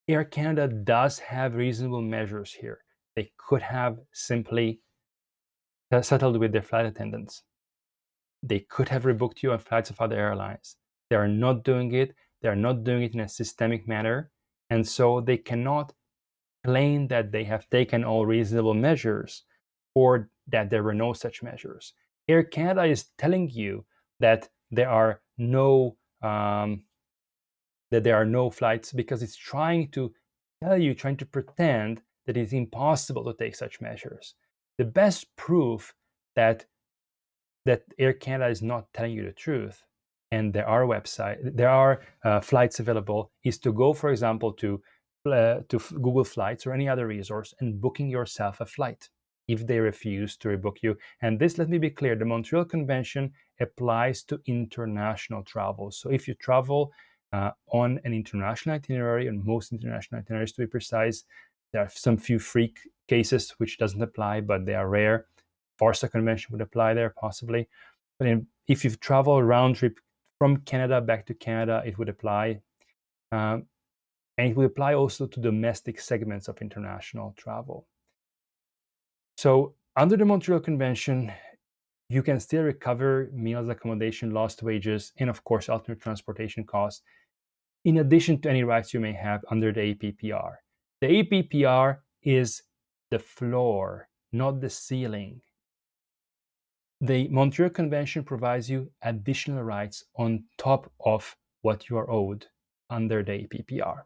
Air Canada does have reasonable measures here. They could have simply settled with their flight attendants. They could have rebooked you on flights of other airlines. They are not doing it. They are not doing it in a systemic manner. And so they cannot claim that they have taken all reasonable measures or that there were no such measures. Air Canada is telling you that there are no flights because it's trying to pretend that it's impossible to take such measures. The best proof that Air Canada is not telling you the truth, and there are flights available, is to go, for example, to Google Flights or any other resource and booking yourself a flight if they refuse to rebook you. And this, let me be clear, the Montreal Convention applies to international travel. So if you travel on an international itinerary, on most international itineraries to be precise. There are some few freak cases which doesn't apply, but they are rare. Warsaw Convention would apply there possibly. But if you travel round trip from Canada back to Canada, it would apply. And it would apply also to domestic segments of international travel. So under the Montreal Convention, you can still recover meals, accommodation, lost wages, and of course, alternate transportation costs, in addition to any rights you may have under the APPR. The APPR is the floor, not the ceiling. The Montreal Convention provides you additional rights on top of what you are owed under the APPR.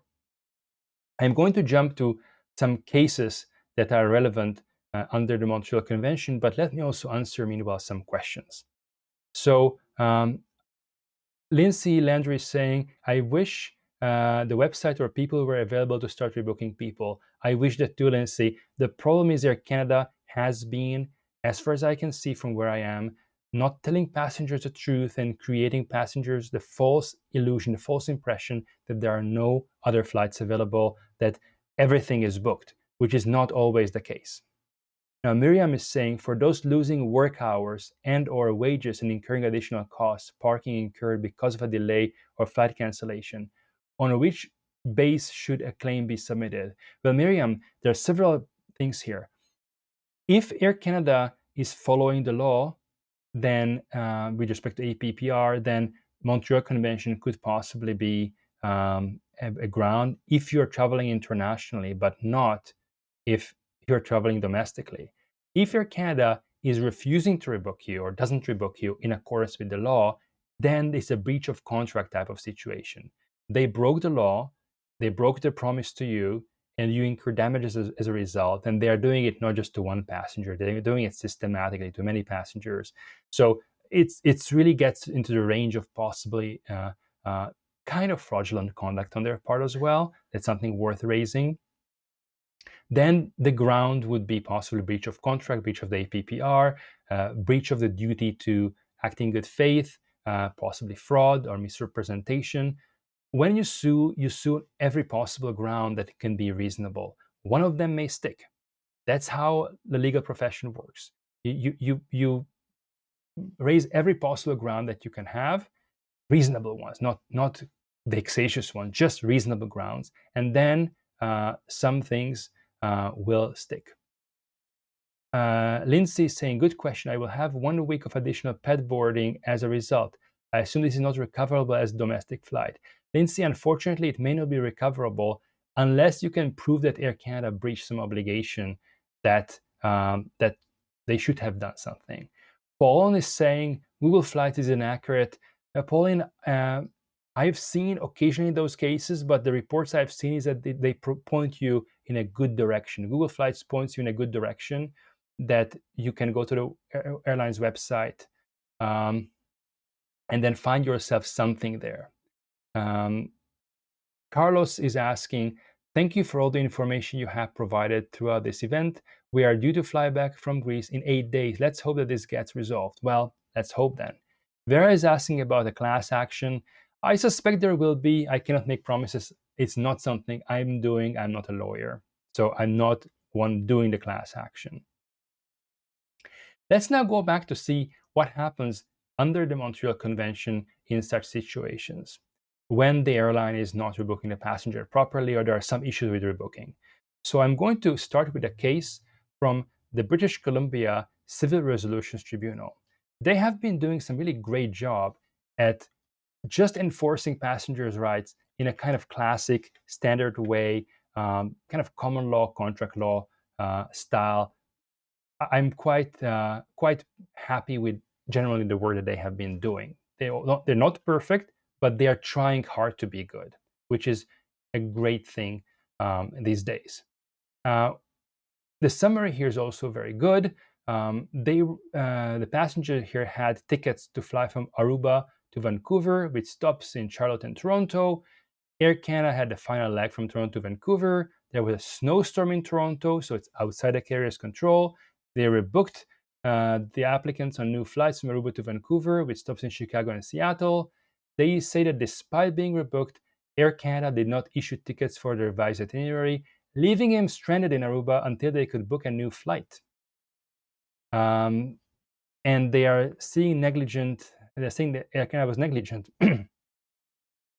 I'm going to jump to some cases that are relevant under the Montreal Convention, but let me also answer meanwhile some questions. So Lindsay Landry is saying, I wish the website or people were available to start rebooking people. I wish that too, Lindsay. The problem is Air Canada has been, as far as I can see from where I am, not telling passengers the truth and creating passengers the false illusion, the false impression that there are no other flights available, that everything is booked, which is not always the case. Now, Miriam is saying, for those losing work hours and or wages and incurring additional costs, parking incurred because of a delay or flight cancellation, on which base should a claim be submitted? Well, Miriam, there are several things here. If Air Canada is following the law, then with respect to APPR, then Montreal Convention could possibly be a ground if you're traveling internationally, but not if you're traveling domestically. If Air Canada is refusing to rebook you or doesn't rebook you in accordance with the law, then it's a breach of contract type of situation. They broke the law, they broke their promise to you, and you incur damages as a result. And they are doing it not just to one passenger, they're doing it systematically to many passengers. So it's really gets into the range of possibly kind of fraudulent conduct on their part as well. That's something worth raising. Then the ground would be possibly breach of contract, breach of the APPR, breach of the duty to act in good faith, possibly fraud or misrepresentation. When you sue every possible ground that can be reasonable. One of them may stick. That's how the legal profession works. You raise every possible ground that you can have, reasonable ones, not vexatious ones, just reasonable grounds, and then some things will stick. Lindsay is saying, good question. I will have 1 week of additional pet boarding as a result. I assume this is not recoverable as domestic flight. Lindsay, unfortunately, it may not be recoverable unless you can prove that Air Canada breached some obligation that that they should have done something. Pauline is saying Google Flights is inaccurate. Pauline, I've seen occasionally those cases, but the reports I've seen is that they point you in a good direction. Google Flights points you in a good direction, that you can go to the airline's website and then find yourself something there. Carlos is asking, thank you for all the information you have provided throughout this event. We are due to fly back from Greece in 8 days. Let's hope that this gets resolved. Well, let's hope then. Vera is asking about a class action. I suspect there will be. I cannot make promises. It's not something I'm doing. I'm not a lawyer. So I'm not one doing the class action. Let's now go back to see what happens under the Montreal Convention in such situations when the airline is not rebooking the passenger properly or there are some issues with rebooking. So I'm going to start with a case from the British Columbia Civil Resolutions Tribunal. They have been doing some really great job at just enforcing passengers' rights in a kind of classic, standard way, kind of common law, contract law style. I'm quite happy with generally the work that they have been doing. They're not perfect, but they are trying hard to be good, which is a great thing these days. The summary here is also very good. The passenger here had tickets to fly from Aruba to Vancouver with stops in Charlotte and Toronto. Air Canada had the final leg from Toronto to Vancouver. There was a snowstorm in Toronto, so it's outside the carrier's control. They rebooked the applicants on new flights from Aruba to Vancouver with stops in Chicago and Seattle. they say that despite being rebooked, Air Canada did not issue tickets for the revised itinerary, leaving him stranded in Aruba until they could book a new flight. And they are seeing negligent. They're saying that Air Canada was negligent.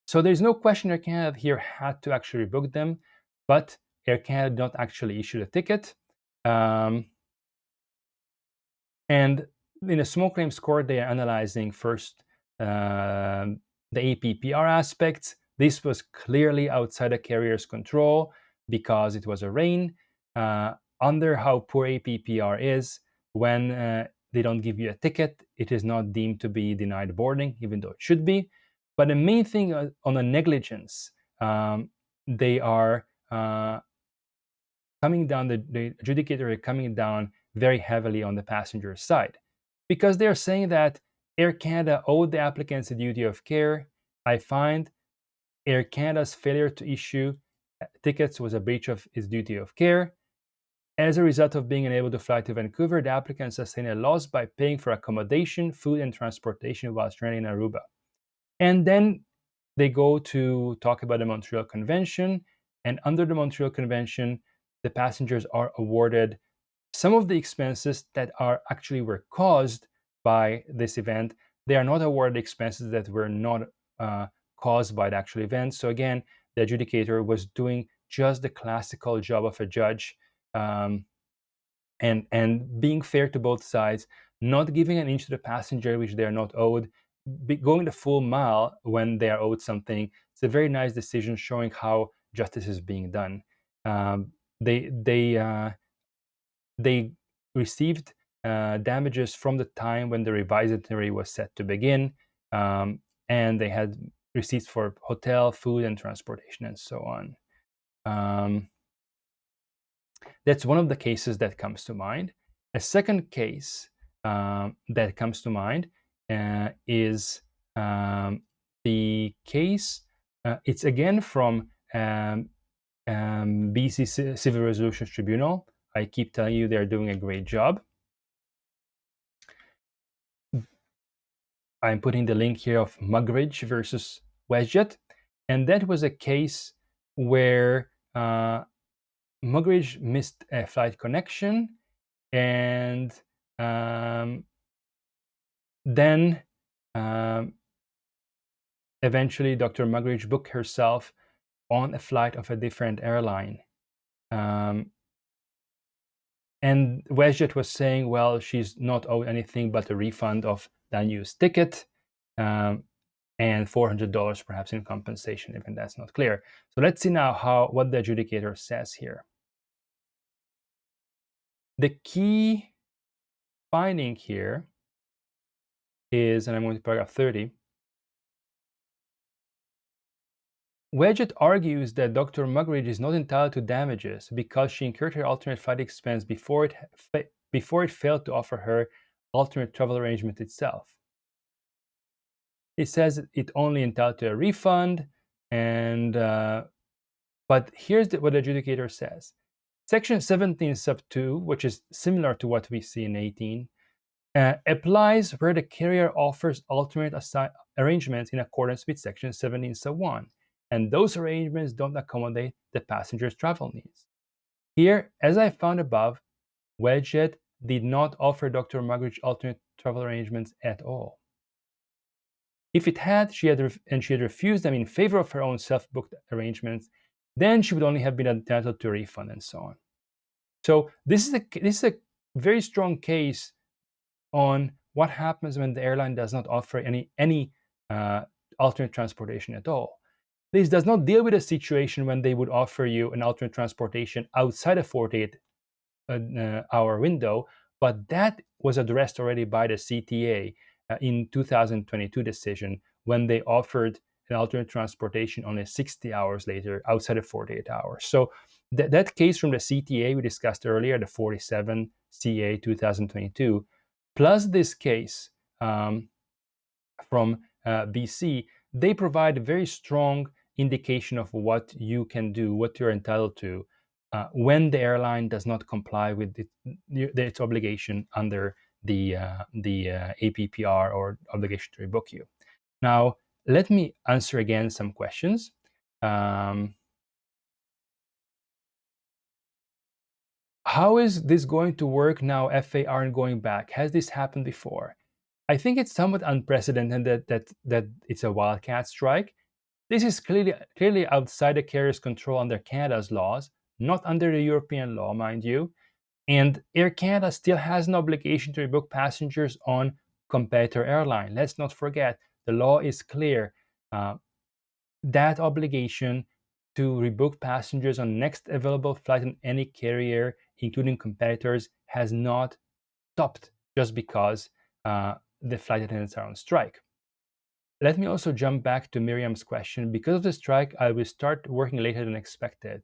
So there's no question Air Canada here had to actually rebook them, but Air Canada did not actually issue the ticket. And in a small claims court, they are analyzing first the APPR aspects. This was clearly outside the carrier's control because it was a rain. Under how poor APPR is, when they don't give you a ticket, it is not deemed to be denied boarding, even though it should be. But the main thing on the negligence, they are coming down, the adjudicator is coming down very heavily on the passenger side, because they're saying that Air Canada owed the applicants a duty of care. I find Air Canada's failure to issue tickets was a breach of its duty of care. As a result of being unable to fly to Vancouver, the applicants sustained a loss by paying for accommodation, food, and transportation while stranded in Aruba. And then they go to talk about the Montreal Convention, and under the Montreal Convention, the passengers are awarded some of the expenses that were caused by this event. They are not awarded expenses that were not caused by the actual event. So again, the adjudicator was doing just the classical job of a judge, and being fair to both sides, not giving an inch to the passenger which they are not owed, going the full mile when they are owed something. It's a very nice decision showing how justice is being done. They received damages from the time when the revised itinerary was set to begin, and they had receipts for hotel, food, and transportation, and so on. That's one of the cases that comes to mind. A second case that comes to mind is the case. It's again from BC Civil Resolutions Tribunal. I keep telling you they're doing a great job. I'm putting the link here of Mugridge versus Wesjet, and that was a case where Mugridge missed a flight connection, and then eventually Dr. Mugridge booked herself on a flight of a different airline. And Wesjet was saying, well, she's not owed anything but a refund of the unused ticket and $400 perhaps in compensation, even that's not clear. So let's see now what the adjudicator says here. The key finding here is, and I'm going to paragraph 30, Wesjet argues that Dr. Mugridge is not entitled to damages because she incurred her alternate flight expense before it failed to offer her alternate travel arrangement itself. It says it only entitled to a refund, and but here's what the adjudicator says. Section 17 sub 2, which is similar to what we see in 18, applies where the carrier offers alternate arrangements in accordance with Section 17 sub 1, and those arrangements don't accommodate the passenger's travel needs. Here, as I found above, Wesjet did not offer Dr. Mugridge alternate travel arrangements at all. If it had, she had refused them in favor of her own self-booked arrangements, then she would only have been entitled to a refund and so on. So this is a very strong case on what happens when the airline does not offer any alternate transportation at all. This does not deal with a situation when they would offer you an alternate transportation outside a 48-hour window, but that was addressed already by the CTA in 2022 decision when they offered an alternate transportation only 60 hours later outside of 48 hours. So that case from the CTA we discussed earlier, the 47 CA 2022, plus this case from BC, they provide a very strong indication of what you can do, what you're entitled to when the airline does not comply with its obligation under the APPR or obligation to rebook you. Now, let me answer again some questions. How is this going to work now? FA aren't going back. Has this happened before? I think it's somewhat unprecedented that it's a wildcat strike. This is clearly outside the carrier's control under Canada's laws, not under the European law, mind you. And Air Canada still has an obligation to rebook passengers on competitor airline. Let's not forget, the law is clear. That obligation to rebook passengers on next available flight on any carrier, including competitors, has not stopped just because the flight attendants are on strike. Let me also jump back to Miriam's question. Because of the strike, I will start working later than expected.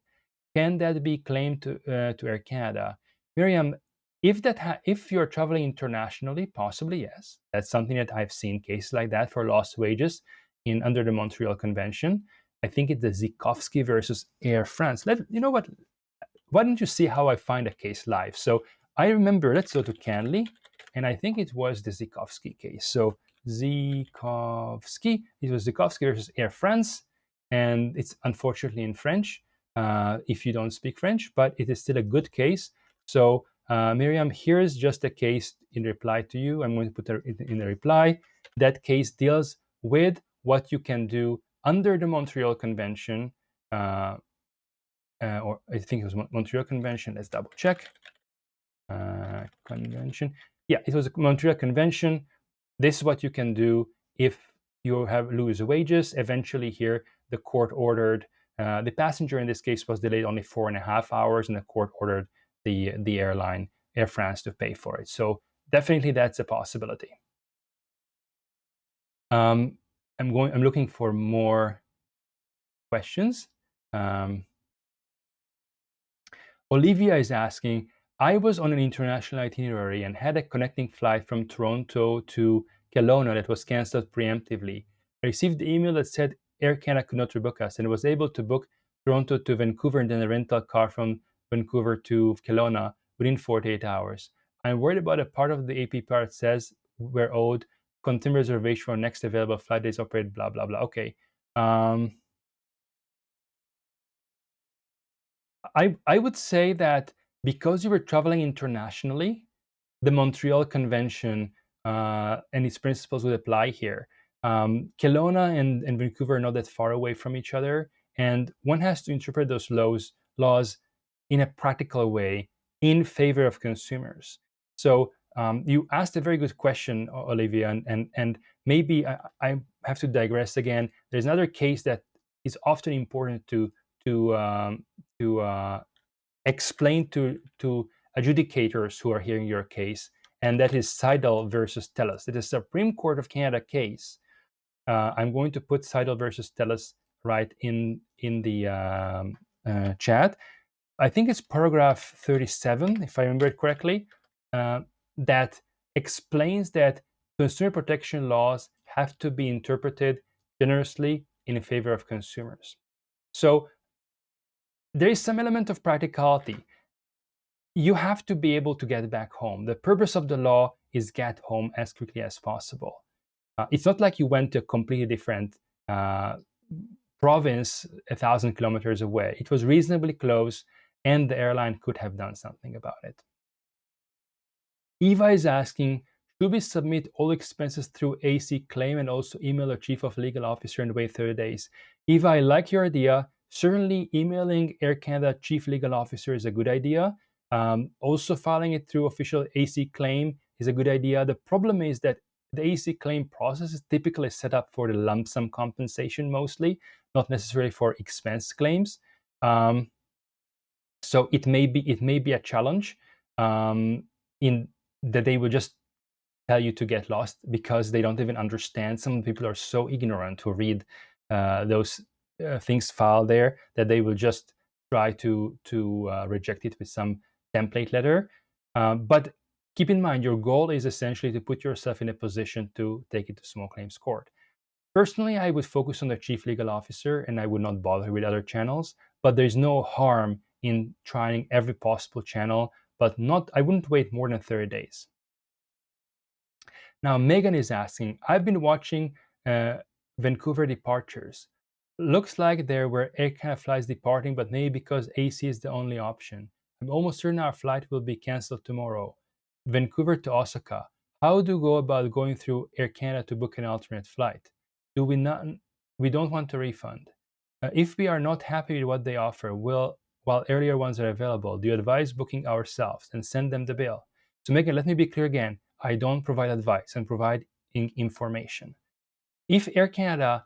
Can that be claimed to Air Canada? Miriam, if you're traveling internationally, possibly yes. That's something that I've seen cases like that for lost wages under the Montreal Convention. I think it's the Zikovski versus Air France. You know what? Why don't you see how I find a case live? So I remember, let's go to Canley, and I think it was the Zikovski case. So Zikovski, it was Zikovski versus Air France, and it's unfortunately in French if you don't speak French, but it is still a good case. So Miriam, here's just a case in reply to you. I'm going to put it in the reply. That case deals with what you can do under the Montreal Convention, or I think it was Montreal Convention. Let's double check. Convention. Yeah, it was a Montreal Convention. This is what you can do if you lose wages. Eventually here, the court ordered, the passenger in this case was delayed only 4.5 hours, and the court ordered the airline, Air France, to pay for it. So definitely that's a possibility. I'm looking for more questions. Olivia is asking, I was on an international itinerary and had a connecting flight from Toronto to Kelowna that was cancelled preemptively. I received the email that said Air Canada could not rebook us and was able to book Toronto to Vancouver and then a rental car from Vancouver to Kelowna within 48 hours. I'm worried about a part of the APPR that says we're owed continue reservation for next available flight days operated, blah, blah, blah. Okay. I would say that because you were traveling internationally, the Montreal Convention and its principles would apply here. Kelowna and Vancouver are not that far away from each other, and one has to interpret those laws in a practical way in favor of consumers. So you asked a very good question, Olivia, and maybe I have to digress again. There's another case that is often important to explain to adjudicators who are hearing your case, and that is Sidel versus Telus. It is a Supreme Court of Canada case. I'm going to put Sidel versus Telus right in the chat. I think it's paragraph 37, if I remember it correctly, that explains that consumer protection laws have to be interpreted generously in favor of consumers. So there is some element of practicality. You have to be able to get back home. The purpose of the law is get home as quickly as possible. It's not like you went to a completely different province 1,000 kilometers away. It was reasonably close, and the airline could have done something about it. Eva is asking, should we submit all expenses through AC claim and also email a chief of legal officer and wait 30 days? Eva, I like your idea. Certainly emailing Air Canada chief legal officer is a good idea. Also filing it through official AC claim is a good idea. The problem is that the AC claim process is typically set up for the lump sum compensation mostly, not necessarily for expense claims. So it may be a challenge in that they will just tell you to get lost because they don't even understand. Some people are so ignorant who read those things filed there that they will just try to reject it with some template letter. But keep in mind, your goal is essentially to put yourself in a position to take it to small claims court. Personally, I would focus on the chief legal officer and I would not bother with other channels, but there's no harm in trying every possible channel, but I wouldn't wait more than 30 days. Now, Megan is asking, I've been watching Vancouver Departures. Looks like there were Air Canada flights departing, but maybe because AC is the only option. I'm almost certain our flight will be cancelled tomorrow. Vancouver to Osaka. How do you go about going through Air Canada to book an alternate flight? Do we not? We don't want a refund. If we are not happy with what they offer, while earlier ones are available, do you advise booking ourselves and send them the bill? So Megan, let me be clear again. I don't provide advice and provide information. If Air Canada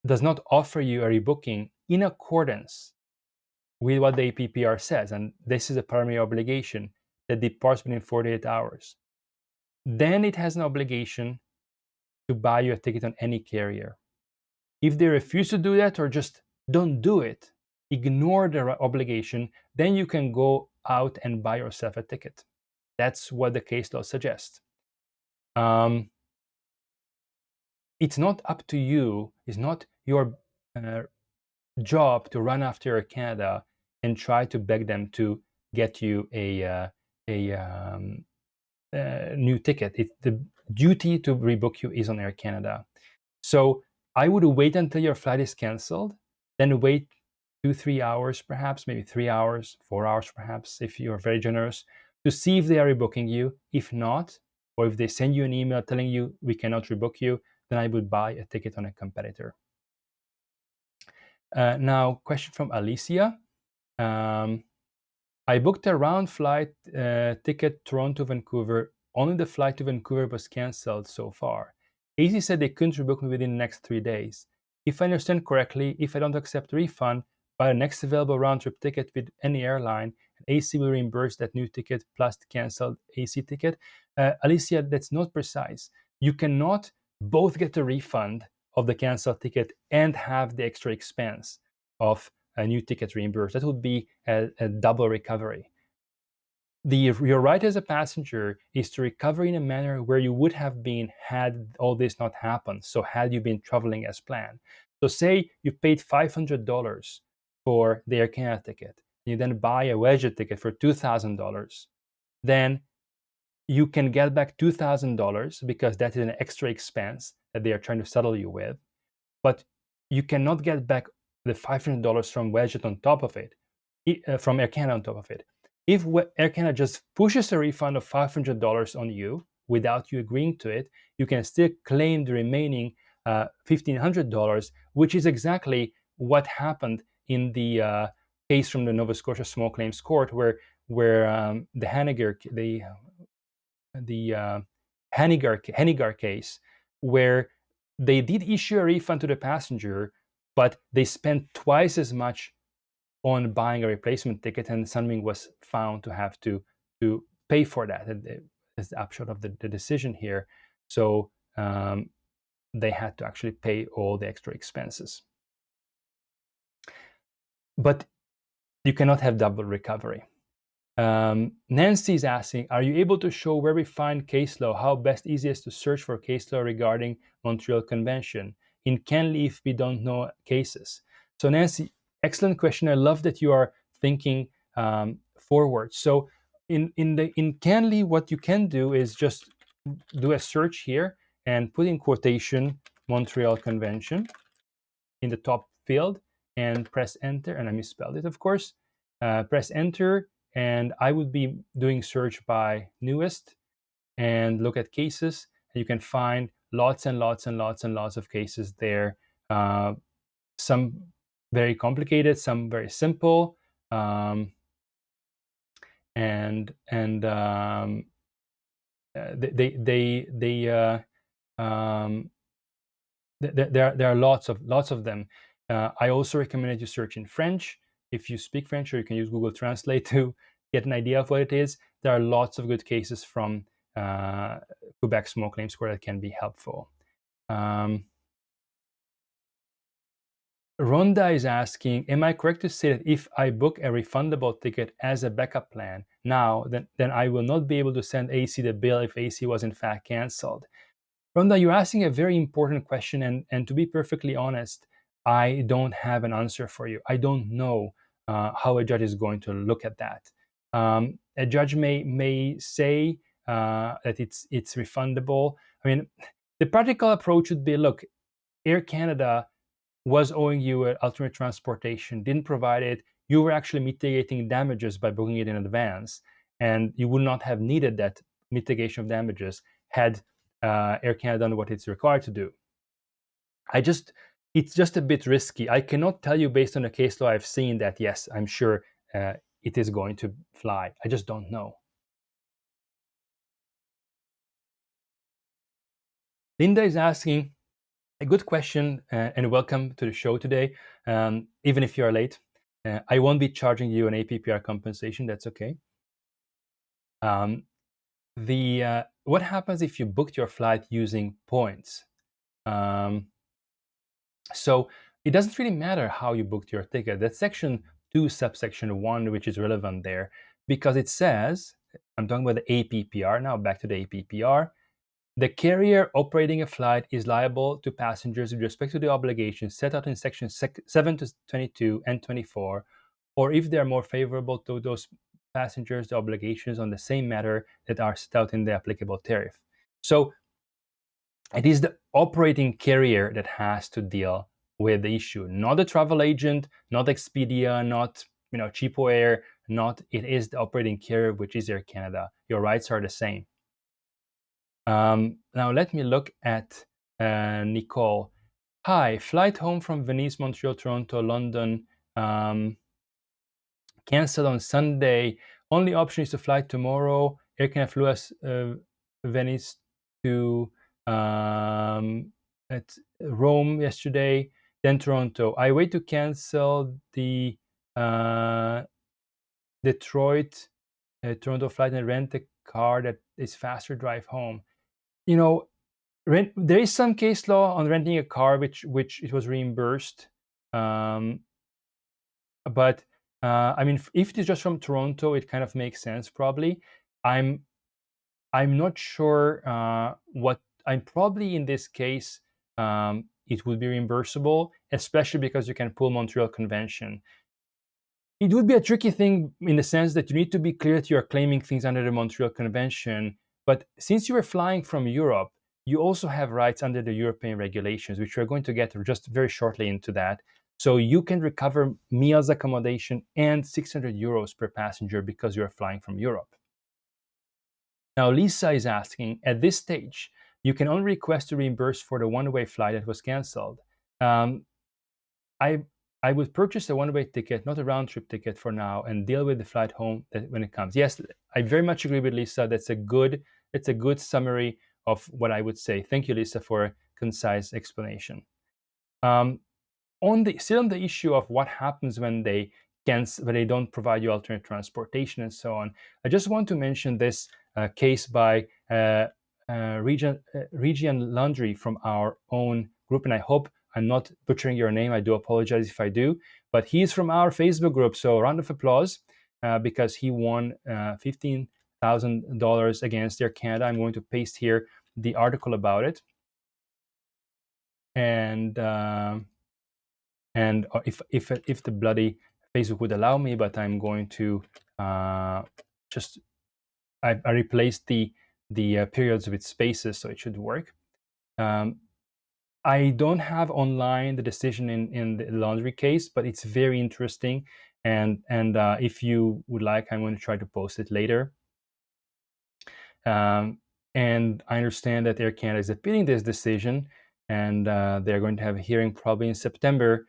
does not offer you a rebooking in accordance with what the APPR says, and this is a primary obligation that departs within 48 hours, then it has an obligation to buy you a ticket on any carrier. If they refuse to do that or just don't do it, ignore the obligation, then you can go out and buy yourself a ticket. That's what the case law suggests. It's not up to you, it's not your job to run after Air Canada and try to beg them to get you a new ticket. The duty to rebook you is on Air Canada. So I would wait until your flight is canceled, then wait 2-3 hours, perhaps, maybe 3 hours, 4 hours, perhaps, if you're very generous, to see if they are rebooking you. If not, or if they send you an email telling you we cannot rebook you, then I would buy a ticket on a competitor. Now, question from Alicia. I booked a round flight ticket Toronto-Vancouver. Only the flight to Vancouver was cancelled so far. AC said they couldn't rebook me within the next 3 days. If I understand correctly, if I don't accept refund, buy the next available round-trip ticket with any airline, AC will reimburse that new ticket plus the cancelled AC ticket. Alicia, that's not precise. You cannot both get a refund of the cancelled ticket and have the extra expense of a new ticket reimbursed. That would be a double recovery. Your right as a passenger is to recover in a manner where you would have been had all this not happened. So had you been traveling as planned. So say you paid $500 for the Air Canada ticket, and you then buy a Wesjet ticket for $2,000, then you can get back $2,000 because that is an extra expense that they are trying to settle you with. But you cannot get back the $500 from Wesjet on top of it, from Air Canada on top of it. If Air Canada just pushes a refund of $500 on you without you agreeing to it, you can still claim the remaining $1,500, which is exactly what happened in the case from the Nova Scotia Small Claims Court, where the Hennigar case, where they did issue a refund to the passenger, but they spent twice as much on buying a replacement ticket, and Sunwing was found to have to pay for that. That's the upshot of the decision here. So they had to actually pay all the extra expenses. But you cannot have double recovery. Nancy is asking, are you able to show where we find case law, how best easiest to search for case law regarding Montreal Convention in Canley if we don't know cases? So Nancy, excellent question. I love that you are thinking forward. So in Canley, what you can do is just do a search here and put in quotation Montreal Convention in the top field and press enter, and I misspelled it, of course. Press enter, and I would be doing search by newest and look at cases, and you can find lots and lots and lots and lots of cases there. Some very complicated, some very simple, and there are lots of them. I also recommend that you search in French. If you speak French, or you can use Google Translate to get an idea of what it is. There are lots of good cases from Quebec Small Claims Court that can be helpful. Rhonda is asking, am I correct to say that if I book a refundable ticket as a backup plan now, then I will not be able to send AC the bill if AC was in fact cancelled? Rhonda, you're asking a very important question, and to be perfectly honest, I don't have an answer for you. I don't know how a judge is going to look at that. A judge may say that it's refundable. I mean, the practical approach would be, look, Air Canada was owing you an alternate transportation, didn't provide it, you were actually mitigating damages by booking it in advance, and you would not have needed that mitigation of damages had Air Canada done what it's required to do. It's just a bit risky. I cannot tell you based on the case law I've seen that yes, I'm sure it is going to fly. I just don't know. Linda is asking a good question, and welcome to the show today. Even if you are late, I won't be charging you an APPR compensation. That's okay. What happens if you booked your flight using points? So it doesn't really matter how you booked your ticket. That's section 2, subsection 1, which is relevant there, because it says, I'm talking about the APPR now, back to the APPR. The carrier operating a flight is liable to passengers with respect to the obligations set out in section 7 to 22 and 24, or if they are more favorable to those passengers, the obligations on the same matter that are set out in the applicable tariff. So it is the operating carrier that has to deal with the issue, not the travel agent, not Expedia, not Cheapo Air, it is the operating carrier, which is Air Canada. Your rights are the same. Now let me look at Nicole. Hi, flight home from Venice, Montreal, Toronto, London. Cancelled on Sunday. Only option is to fly tomorrow. Air Canada flew us Venice to at Rome yesterday, then Toronto. I wait to cancel the Detroit Toronto flight and rent a car that is faster drive home. There is some case law on renting a car which it was reimbursed, but I mean, if it is just from Toronto, it kind of makes sense probably. I'm not sure what I'm probably in this case. It would be reimbursable, especially because you can pull Montreal Convention. It would be a tricky thing in the sense that you need to be clear that you are claiming things under the Montreal Convention. But since you are flying from Europe, you also have rights under the European regulations, which we're going to get just very shortly into that. So you can recover meals, accommodation, and 600 euros per passenger because you're flying from Europe. Now, Lisa is asking, at this stage, you can only request to reimburse for the one-way flight that was canceled. I would purchase a one-way ticket, not a round-trip ticket for now, and deal with the flight home when it comes. Yes, I very much agree with Lisa. That's a good summary of what I would say. Thank you, Lisa, for a concise explanation. Still on the issue of what happens when they don't provide you alternate transportation and so on, I just want to mention this case by Region Laundry from our own group, and I hope I'm not butchering your name. I do apologize if I do, but he's from our Facebook group, so round of applause because he won $15,000 against Air Canada. I'm going to paste here the article about it, and if the bloody Facebook would allow me, but I'm going to just I replaced the periods with spaces, so it should work. I don't have online the decision in the laundry case, but it's very interesting. And if you would like, I'm going to try to post it later. And I understand that Air Canada is appealing this decision, and they're going to have a hearing probably in September,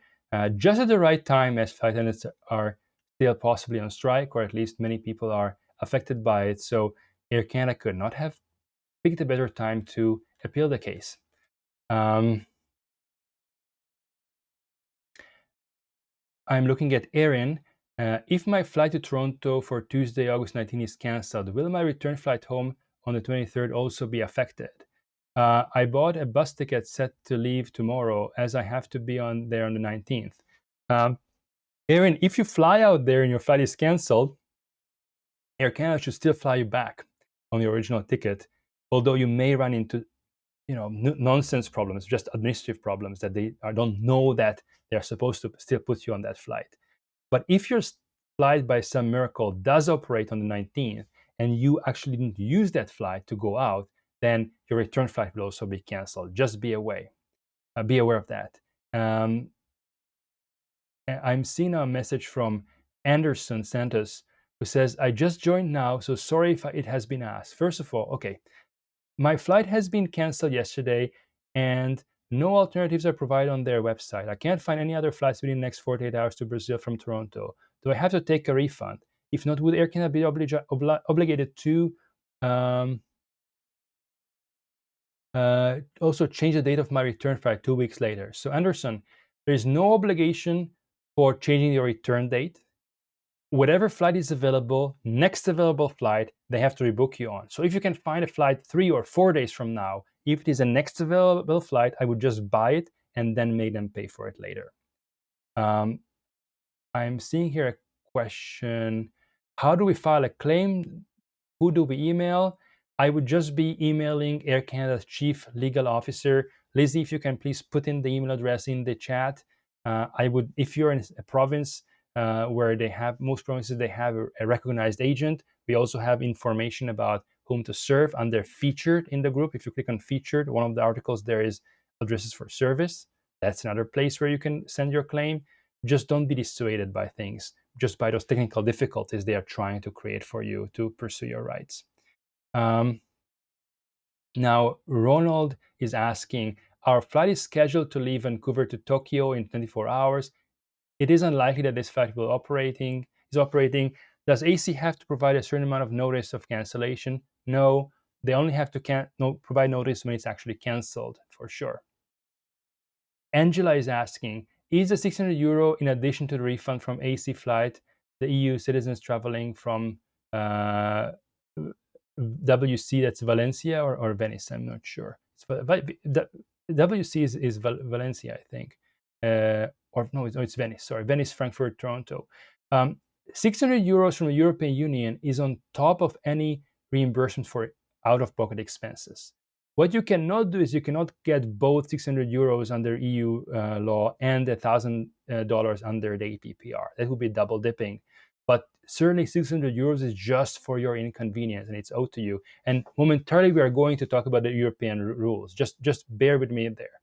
just at the right time, as flight attendants are still possibly on strike, or at least many people are affected by it. So Air Canada could not have picked a better time to appeal the case. I'm looking at Erin. If my flight to Toronto for Tuesday, August 19 is cancelled, will my return flight home on the 23rd also be affected? I bought a bus ticket set to leave tomorrow as I have to be there on the 19th. Erin, if you fly out there and your flight is cancelled, Air Canada should still fly you back on your original ticket, although you may run into nonsense problems, just administrative problems that they don't know that they're supposed to still put you on that flight. But if your flight by some miracle does operate on the 19th and you actually didn't use that flight to go out, then your return flight will also be canceled. Just be aware. be aware of that. I'm seeing a message from Anderson Santos, who says, I just joined now, so sorry if it has been asked. First of all, okay, my flight has been canceled yesterday, and no alternatives are provided on their website. I can't find any other flights within the next 48 hours to Brazil from Toronto. Do I have to take a refund? If not, would Air Canada be obligated to also change the date of my return flight 2 weeks later? So Anderson, there is no obligation for changing your return date. Whatever flight is available, next available flight, they have to rebook you on. So if you can find a flight 3 or 4 days from now, if it is a next available flight, I would just buy it and then make them pay for it later. I'm seeing here a question. How do we file a claim? Who do we email? I would just be emailing Air Canada's Chief Legal Officer. Lizzie, if you can please put in the email address in the chat. I would, if you're in a province where they have, most provinces, they have a recognized agent. We also have information about whom to serve under featured in the group. If you click on featured, one of the articles there is addresses for service. That's another place where you can send your claim. Just don't be dissuaded by things, just by those technical difficulties they are trying to create for you to pursue your rights. Now, Ronald is asking, our flight is scheduled to leave Vancouver to Tokyo in 24 hours. It is unlikely that this flight will is operating. Does AC have to provide a certain amount of notice of cancellation? No, they only have to provide notice when it's actually canceled, for sure. Angela is asking, is the 600 euro in addition to the refund from AC flight, the EU citizens traveling from WC, that's Valencia or Venice? I'm not sure. WC is Valencia, I think. Or no, it's Venice. Sorry, Venice, Frankfurt, Toronto. 600 euros from the European Union is on top of any reimbursement for out-of-pocket expenses. What you cannot do is you cannot get both 600 euros under EU law and $1,000 under the APPR. That would be double dipping. But certainly 600 euros is just for your inconvenience, and it's owed to you. And momentarily we are going to talk about the European rules. Just bear with me there.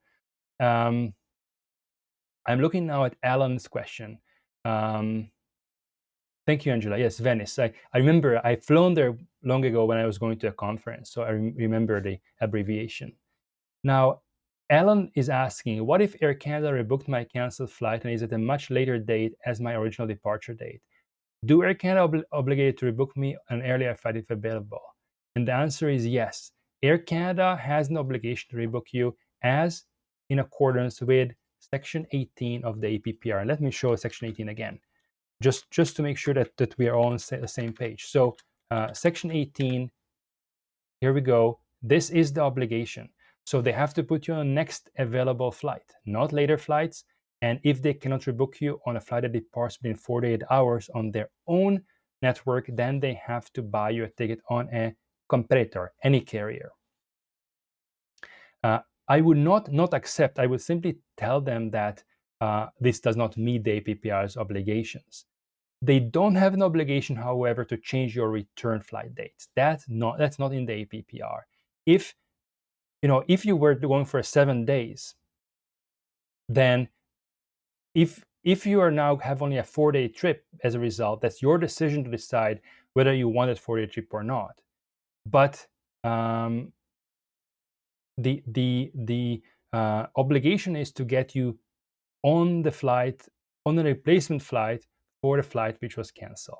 I'm looking now at Alan's question. Thank you, Angela. Yes, Venice. I remember I've flown there long ago when I was going to a conference, so I remember the abbreviation. Now, Alan is asking, what if Air Canada rebooked my canceled flight and is at a much later date as my original departure date? Do Air Canada obligated to rebook me an earlier flight if available? And the answer is yes. Air Canada has an obligation to rebook you as in accordance with Section 18 of the APPR. Let me show Section 18 again, just to make sure that we are all on the same page. So Section 18, here we go. This is the obligation. So they have to put you on the next available flight, not later flights. And if they cannot rebook you on a flight that departs within 48 hours on their own network, then they have to buy you a ticket on a competitor, any carrier. I would not accept, I would simply tell them that this does not meet the APPR's obligations. They don't have an obligation, however, to change your return flight dates. That's not in the APPR. If you were going for 7 days, then if you are now have only a 4-day trip as a result, that's your decision to decide whether you want a 4-day trip or not. But the obligation is to get you on the flight, on the replacement flight for the flight which was canceled.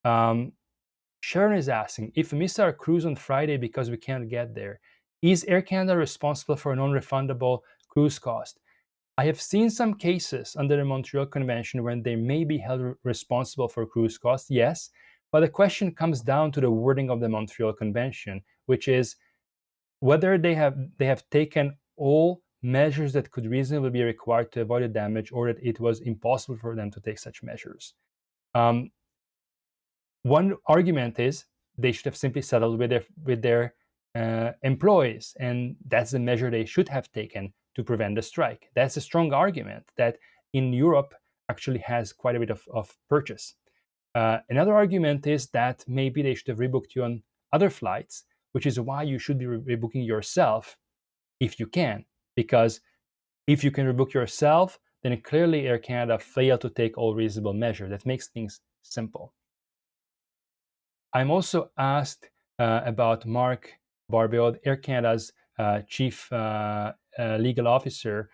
Sharon is asking, if we miss our cruise on Friday because we can't get there, is Air Canada responsible for a non-refundable cruise cost? I have seen some cases under the Montreal Convention when they may be held responsible for cruise costs, yes, but the question comes down to the wording of the Montreal Convention, which is whether they have taken all measures that could reasonably be required to avoid the damage, or that it was impossible for them to take such measures. One argument is they should have simply settled with their employees, and that's the measure they should have taken to prevent the strike. That's a strong argument that in Europe actually has quite a bit of purchase. Another argument is that maybe they should have rebooked you on other flights, which is why you should be rebooking yourself if you can, because If you can rebook yourself, then clearly Air Canada failed to take all reasonable measures. That makes things simple. I'm also asked about Mark Barbeau, Air Canada's chief legal officer,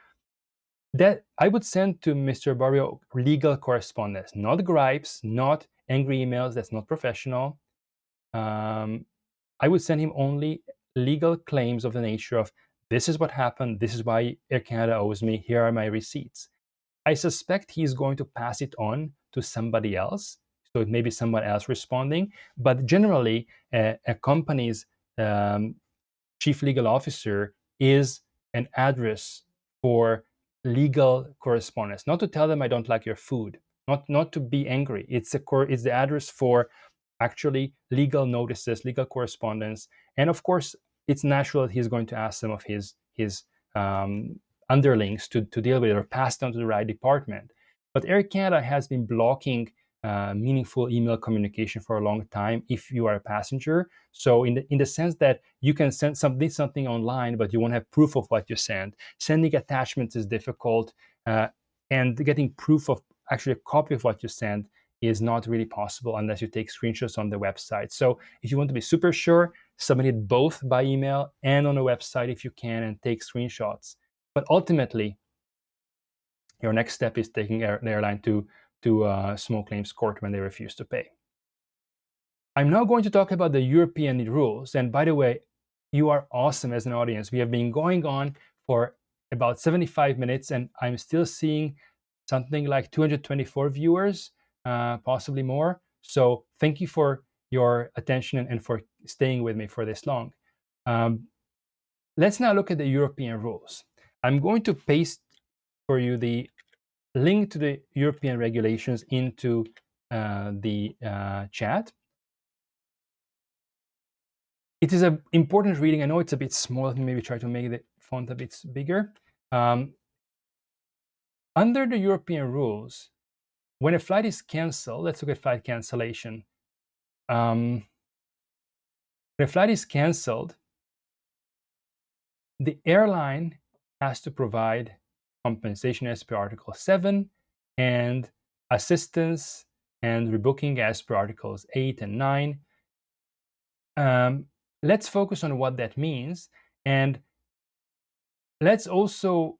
that I would send to Mr. Barbeau legal correspondence, not gripes, not angry emails. That's not professional. I would send him only legal claims of the nature of, this is what happened, this is why Air Canada owes me, here are my receipts. I suspect he's going to pass it on to somebody else, so it may be someone else responding, but generally a company's chief legal officer is an address for legal correspondence, not to tell them I don't like your food, not to be angry. It's the address for actually legal notices, legal correspondence, and of course, it's natural that he's going to ask some of his underlings to deal with it or pass it on to the right department. But Air Canada has been blocking meaningful email communication for a long time if you are a passenger. So in the sense that you can send something online, but you won't have proof of what you send. Sending attachments is difficult, and getting proof of actually a copy of what you send is not really possible unless you take screenshots on the website. So if you want to be super sure, submit it both by email and on a website if you can, and take screenshots. But ultimately, your next step is taking the airline to small claims court when they refuse to pay. I'm now going to talk about the European rules. And by the way, you are awesome as an audience. We have been going on for about 75 minutes, and I'm still seeing something like 224 viewers, possibly more. So thank you for your attention and for staying with me for this long. Let's now look at the European rules. I'm going to paste for you the link to the European regulations into the chat. It is an important reading. I know it's a bit small. Let me maybe try to make the font a bit bigger. Under the European rules, when a flight is canceled, let's look at flight cancellation. When a flight is canceled, the airline has to provide compensation as per Article 7 and assistance and rebooking as per Articles 8 and 9. Let's focus on what that means, and let's also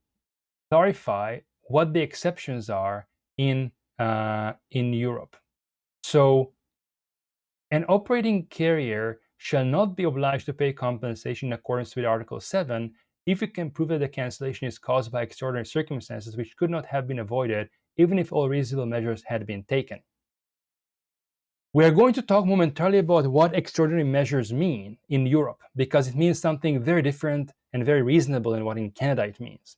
clarify what the exceptions are in Europe. So an operating carrier shall not be obliged to pay compensation in accordance with Article 7 if it can prove that the cancellation is caused by extraordinary circumstances which could not have been avoided even if all reasonable measures had been taken. We are going to talk momentarily about what extraordinary measures mean in Europe, because it means something very different and very reasonable than what in Canada it means.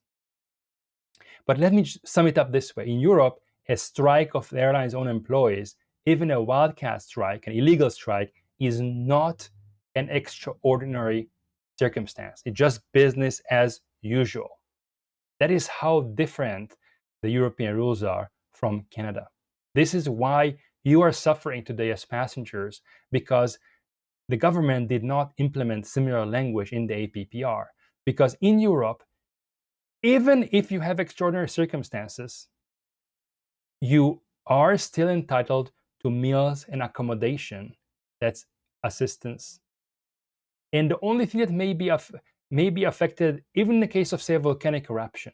But let me sum it up this way. In Europe, a strike of the airline's own employees, even a wildcat strike, an illegal strike, is not an extraordinary circumstance. It's just business as usual. That is how different the European rules are from Canada. This is why you are suffering today as passengers, because the government did not implement similar language in the APPR. Because in Europe, even if you have extraordinary circumstances, you are still entitled to meals and accommodation. That's assistance. And the only thing that may be affected, even in the case of, say, a volcanic eruption,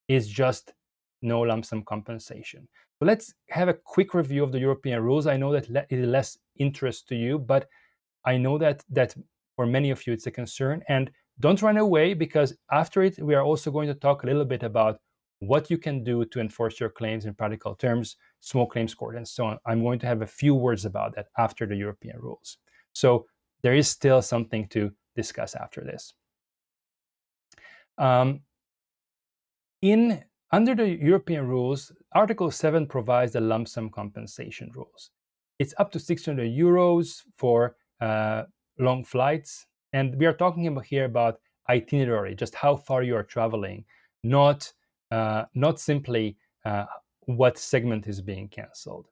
is just no lump sum compensation. So let's have a quick review of the European rules. I know that it is less interest to you, but I know that for many of you it's a concern. And don't run away, because after it, we are also going to talk a little bit about what you can do to enforce your claims in practical terms, small claims court, and so on. I'm going to have a few words about that after the European rules. So there is still something to discuss after this. Under the European rules, Article 7 provides the lump sum compensation rules. It's up to 600 euros for long flights. And we are talking about itinerary, just how far you are traveling, not simply what segment is being canceled.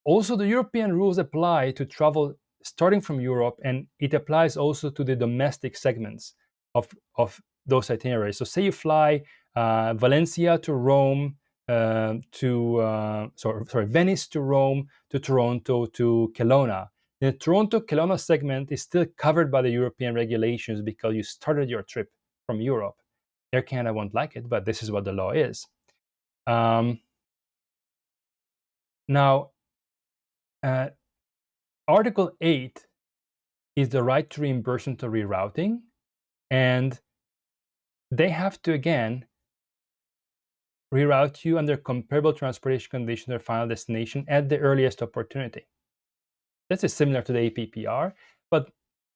Also, the European rules apply to travel starting from Europe, and it applies also to the domestic segments of those itineraries. So say you fly Valencia to Rome, Venice to Rome, to Toronto, to Kelowna. The Toronto-Kelowna segment is still covered by the European regulations because you started your trip from Europe. Air Canada won't like it, but this is what the law is. Now, Article 8 is the right to reimbursement or rerouting, and they have to, again, reroute you under comparable transportation conditions to their final destination at the earliest opportunity. This is similar to the APPR, but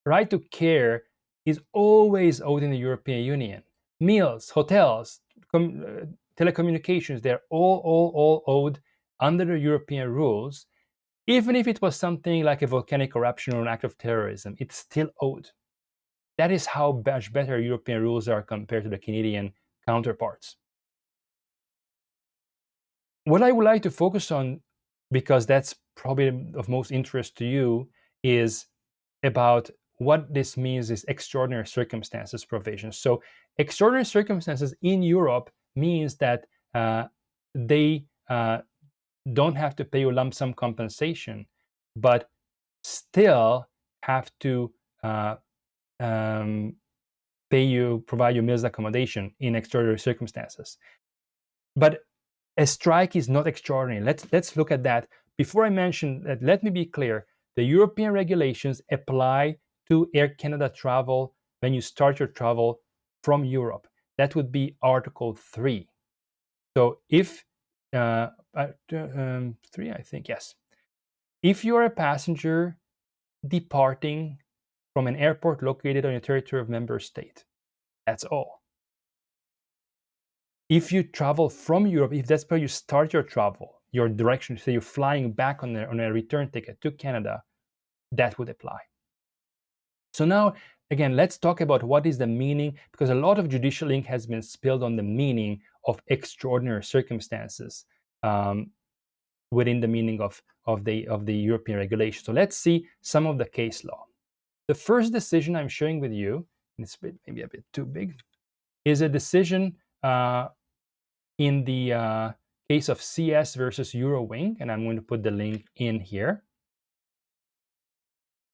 right to care is always owed in the European Union. Meals, hotels, telecommunications, they're all owed under the European rules. Even if it was something like a volcanic eruption or an act of terrorism, it's still owed. That is how much better European rules are compared to the Canadian counterparts. What I would like to focus on, because that's probably of most interest to you, is about what this means is extraordinary circumstances provision. So extraordinary circumstances in Europe means that they don't have to pay you lump sum compensation, but still have to provide you meals accommodation in extraordinary circumstances. But a strike is not extraordinary. Let's look at that. Before I mention that, let me be clear. The European regulations apply to Air Canada travel when you start your travel from Europe. That would be Article 3. So if 3, I think, yes. If you are a passenger departing from an airport located on your territory of member state, that's all. If you travel from Europe, if that's where you start your travel, your direction, say you're flying back on a return ticket to Canada, that would apply. So now, again, let's talk about what is the meaning, because a lot of judicial ink has been spilled on the meaning of extraordinary circumstances within the meaning of the European regulation. So let's see some of the case law. The first decision I'm sharing with you, and it's maybe a bit too big, is a decision in the case of CS versus Eurowing, and I'm going to put the link in here.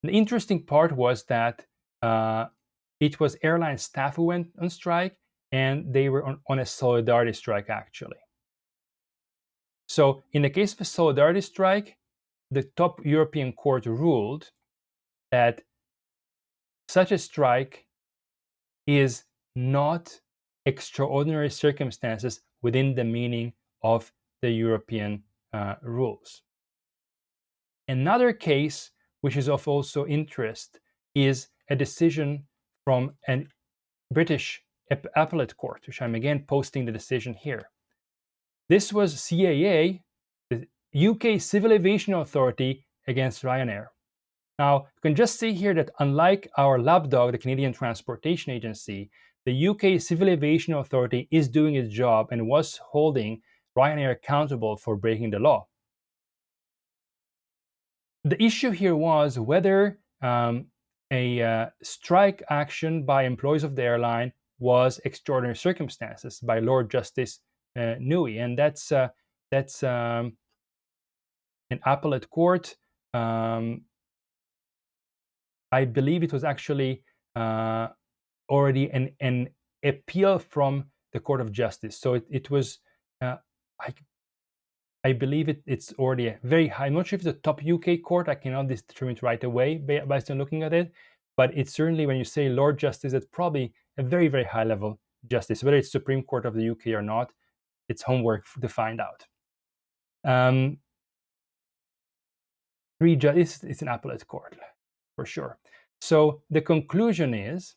The interesting part was that it was airline staff who went on strike, and they were on a solidarity strike, actually. So in the case of a solidarity strike, the top European court ruled that such a strike is not extraordinary circumstances within the meaning of the European rules. Another case, which is of also interest, is a decision from a British appellate court, which I'm again posting the decision here. This was CAA, the UK Civil Aviation Authority, against Ryanair. Now, you can just see here that unlike our lapdog, the Canadian Transportation Agency, the UK Civil Aviation Authority is doing its job and was holding Ryanair accountable for breaking the law. The issue here was whether a strike action by employees of the airline was extraordinary circumstances by Lord Justice Newey, and that's an appellate court. I believe it was actually already an appeal from the Court of Justice. So it was, I believe it's already a very high, I'm not sure if it's a top UK court, I cannot determine it right away based on looking at it, but it's certainly, when you say Lord Justice, it's probably a very, very high level justice. Whether it's Supreme Court of the UK or not, it's homework to find out. It's an appellate court, for sure. So the conclusion is,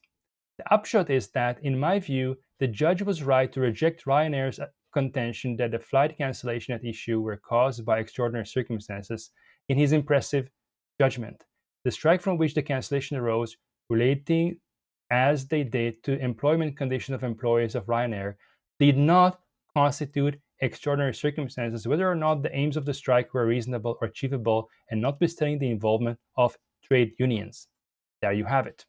the upshot is that, in my view, the judge was right to reject Ryanair's contention that the flight cancellation at issue were caused by extraordinary circumstances in his impressive judgment. The strike from which the cancellation arose, relating as they did to employment conditions of employees of Ryanair, did not constitute extraordinary circumstances, whether or not the aims of the strike were reasonable or achievable, and notwithstanding the involvement of trade unions. There you have it.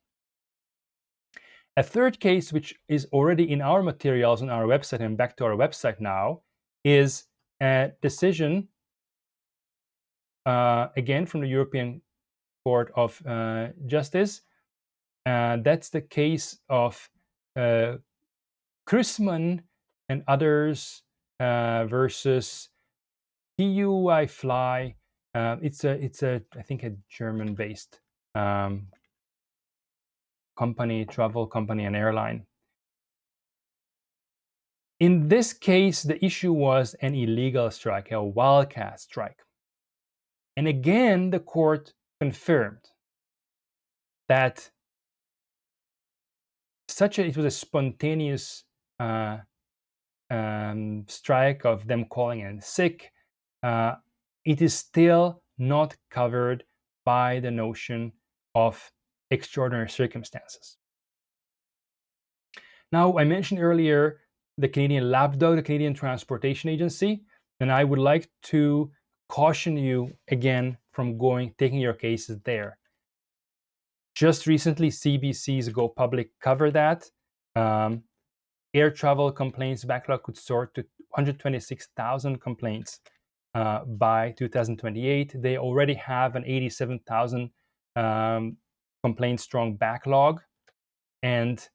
A third case, which is already in our materials on our website and back to our website now, is a decision, again from the European Court of Justice. That's the case of Krusman and others versus TUI Fly. It's a I think a German-based company, travel company, and airline. In this case, the issue was an illegal strike, a Wildcat Strike. And again, the court confirmed that it was a spontaneous strike of them calling in sick. It is still not covered by the notion of extraordinary circumstances. Now, I mentioned earlier the Canadian LABDO, the Canadian Transportation Agency, and I would like to caution you again from taking your cases there. Just recently, CBC's Go Public covered that. Air travel complaints backlog could soar to 126,000 complaints by 2028. They already have an 87,000 complaint strong backlog, and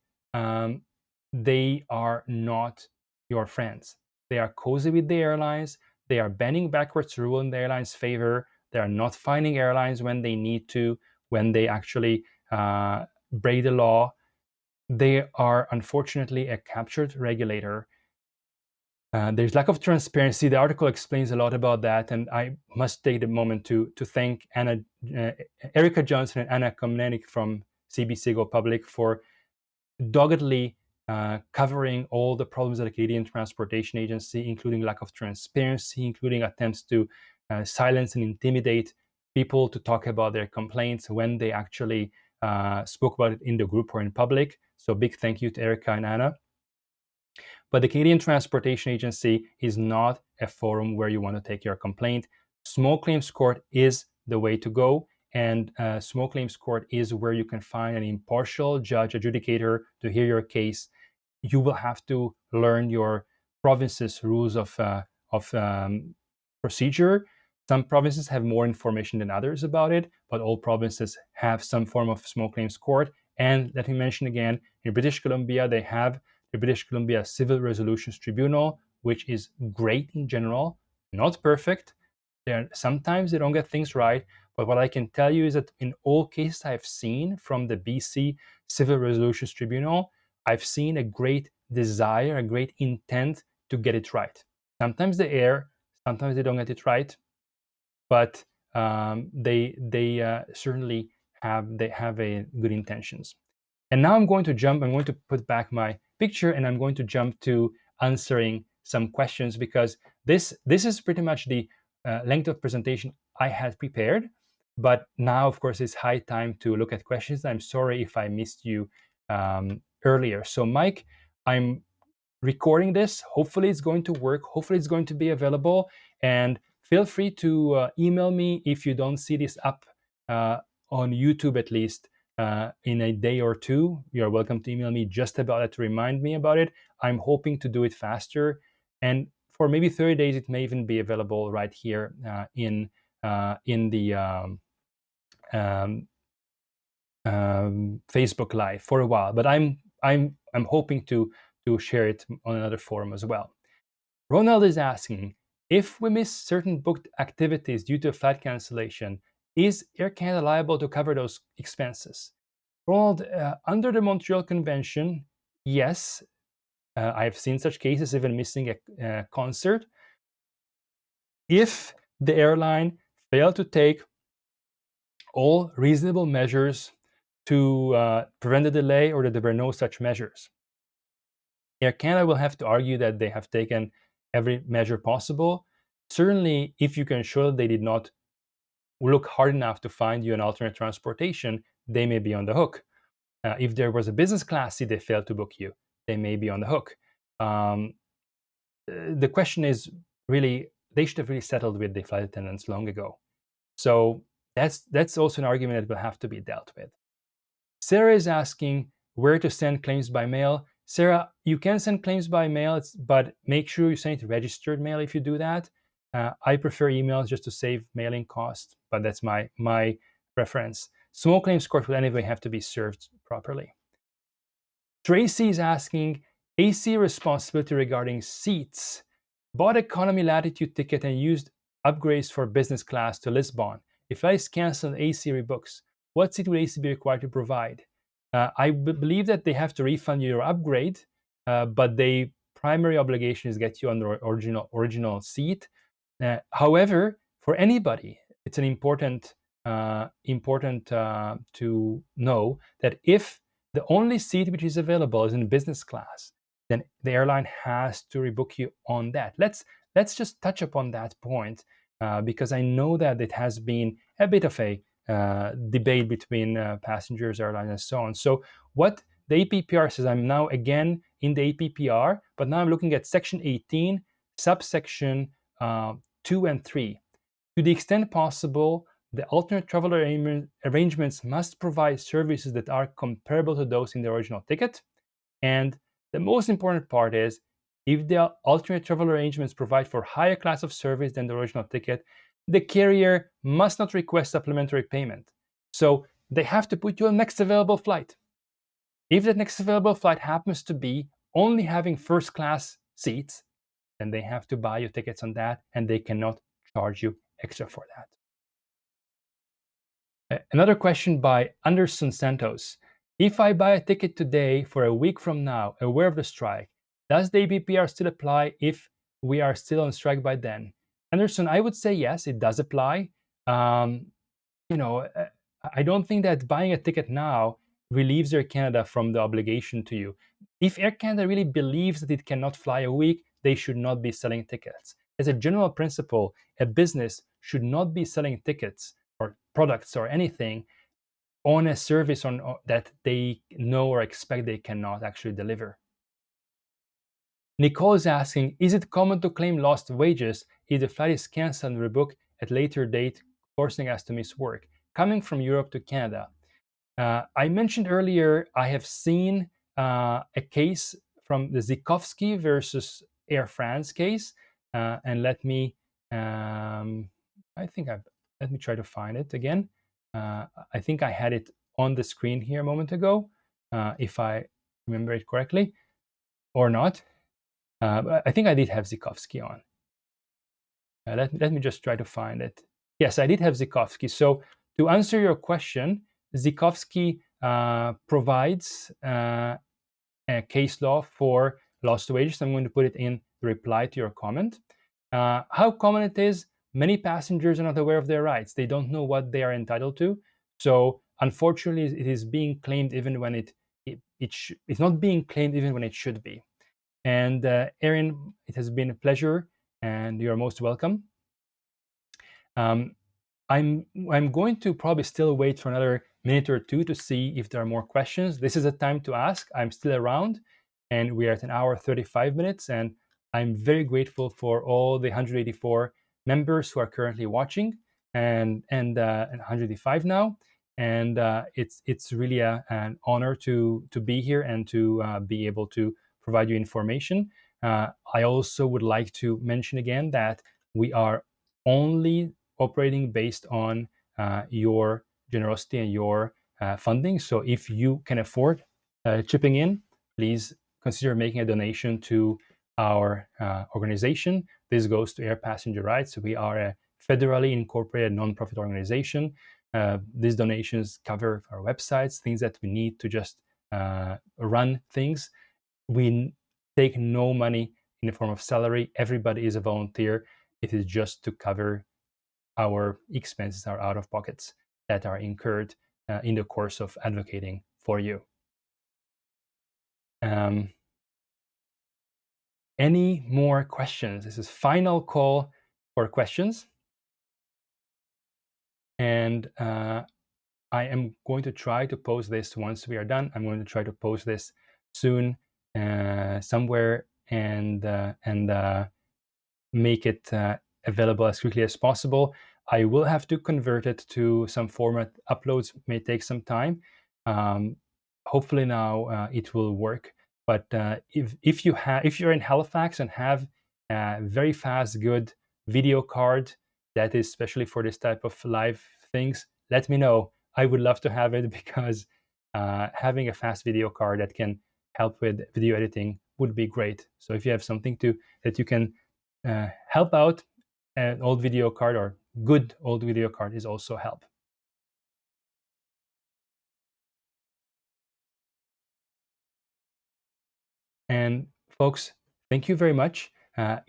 they are not your friends. They are cozy with the airlines. They are bending backwards to rule in the airlines' favor. They are not finding airlines when they need to, when they actually break the law. They are unfortunately a captured regulator. There's lack of transparency. The article explains a lot about that, and I must take the moment to thank Erica Johnson and Anna Komnenik from CBC Go Public for doggedly covering all the problems of the Canadian Transportation Agency, including lack of transparency, including attempts to silence and intimidate people to talk about their complaints when they actually spoke about it in the group or in public. So big thank you to Erica and Anna. But the Canadian Transportation Agency is not a forum where you want to take your complaint. Small claims court is the way to go, and small claims court is where you can find an impartial judge, adjudicator to hear your case. You will have to learn your province's rules of procedure. Some provinces have more information than others about it, but all provinces have some form of small claims court. And let me mention again, in British Columbia, they have the British Columbia Civil Resolutions Tribunal, which is great in general, not perfect. Sometimes they don't get things right, but what I can tell you is that in all cases I've seen from the BC Civil Resolutions Tribunal, I've seen a great desire, a great intent to get it right. Sometimes they err, sometimes they don't get it right, but they certainly have a good intentions. And now I'm going to put back my picture, and I'm going to jump to answering some questions, because this is pretty much the length of presentation I had prepared. But now, of course, it's high time to look at questions. I'm sorry if I missed you earlier. So Mike, I'm recording this. Hopefully it's going to work. Hopefully it's going to be available. And feel free to email me if you don't see this up on YouTube at least in a day or two. You're welcome to email me just about it to remind me about it. I'm hoping to do it faster. And for maybe 30 days, it may even be available right here in the Facebook Live for a while. But I'm hoping to share it on another forum as well. Ronald is asking, if we miss certain booked activities due to a flight cancellation, is Air Canada liable to cover those expenses? Ronald, under the Montreal Convention, yes. I've seen such cases, even missing a concert. If the airline failed to take all reasonable measures to prevent the delay, or that there were no such measures, Air Canada will have to argue that they have taken every measure possible. Certainly, if you can show that they did not look hard enough to find you an alternate transportation, they may be on the hook. If there was a business class seat they failed to book you, they may be on the hook. The question is really, they should have really settled with the flight attendants long ago. So that's also an argument that will have to be dealt with. Sarah is asking, where to send claims by mail. Sarah, you can send claims by mail, but make sure you send it registered mail if you do that. I prefer emails just to save mailing costs, but that's my preference. Small claims court will anyway have to be served properly. Tracy is asking, AC responsibility regarding seats. Bought economy latitude ticket and used upgrades for business class to Lisbon. If flight is cancelled, AC rebooks. What seat will AC be required to provide? I believe that they have to refund you your upgrade, but the primary obligation is get you on the original seat. However, for anybody, it's an important to know that if the only seat which is available is in business class, then the airline has to rebook you on that. Let's just touch upon that point because I know that it has been a bit of a debate between passengers, airlines, and so on. So what the APPR says, I'm now again in the APPR, but now I'm looking at section 18, subsection 2 and 3. To the extent possible, the alternate travel arrangements must provide services that are comparable to those in the original ticket. And the most important part is, if the alternate travel arrangements provide for higher class of service than the original ticket, the carrier must not request supplementary payment. So they have to put you on next available flight. If that next available flight happens to be only having first class seats, then they have to buy you tickets on that, and they cannot charge you extra for that. Another question by Anderson Santos. If I buy a ticket today for a week from now, aware of the strike, does the APPR still apply if we are still on strike by then? Anderson, I would say yes, it does apply. I don't think that buying a ticket now relieves Air Canada from the obligation to you. If Air Canada really believes that it cannot fly a week, they should not be selling tickets. As a general principle, a business should not be selling tickets or products or anything on a service that they know or expect they cannot actually deliver. Nicole is asking, is it common to claim lost wages if the flight is cancelled and rebooked at later date, forcing us to miss work? Coming from Europe to Canada. I mentioned earlier, I have seen a case from the Zikovski versus Air France case, and let me try to find it again. I think I had it on the screen here a moment ago, if I remember it correctly, or not. But I think I did have Zikovski on. Let me just try to find it. Yes, I did have Zikovski. So to answer your question, Zikovski provides a case law for lost wages. I'm going to put it in the reply to your comment. How common it is? Many passengers are not aware of their rights. They don't know what they are entitled to. So unfortunately, it is being claimed even when it's not being claimed even when it should be. And Erin, it has been a pleasure, and you're most welcome. I'm going to probably still wait for another minute or two to see if there are more questions. This is a time to ask. I'm still around, and we are at an hour 35 minutes, and I'm very grateful for all the 184 members who are currently watching, and 185 now. And it's really an honor to be here and to be able to provide you information. I also would like to mention again that we are only operating based on your generosity and your funding. So if you can afford chipping in, please consider making a donation to our organization. This goes to Air Passenger Rights. We are a federally incorporated nonprofit organization. These donations cover our websites, things that we need to just run things. We take no money in the form of salary. Everybody is a volunteer. It is just to cover our expenses, our out-of-pockets that are incurred in the course of advocating for you. Any more questions? This is final call for questions. And I am going to try to post this once we are done. I'm going to try to post this soon somewhere and make it available as quickly as possible. I will have to convert it to some format. Uploads may take some time. hopefully now it will work. But if you're in Halifax and have a very fast, good video card that is especially for this type of live things, let me know. I would love to have it because having a fast video card that can help with video editing would be great. So if you have something that you can help out, an old video card or good old video card is also help. And folks, thank you very much.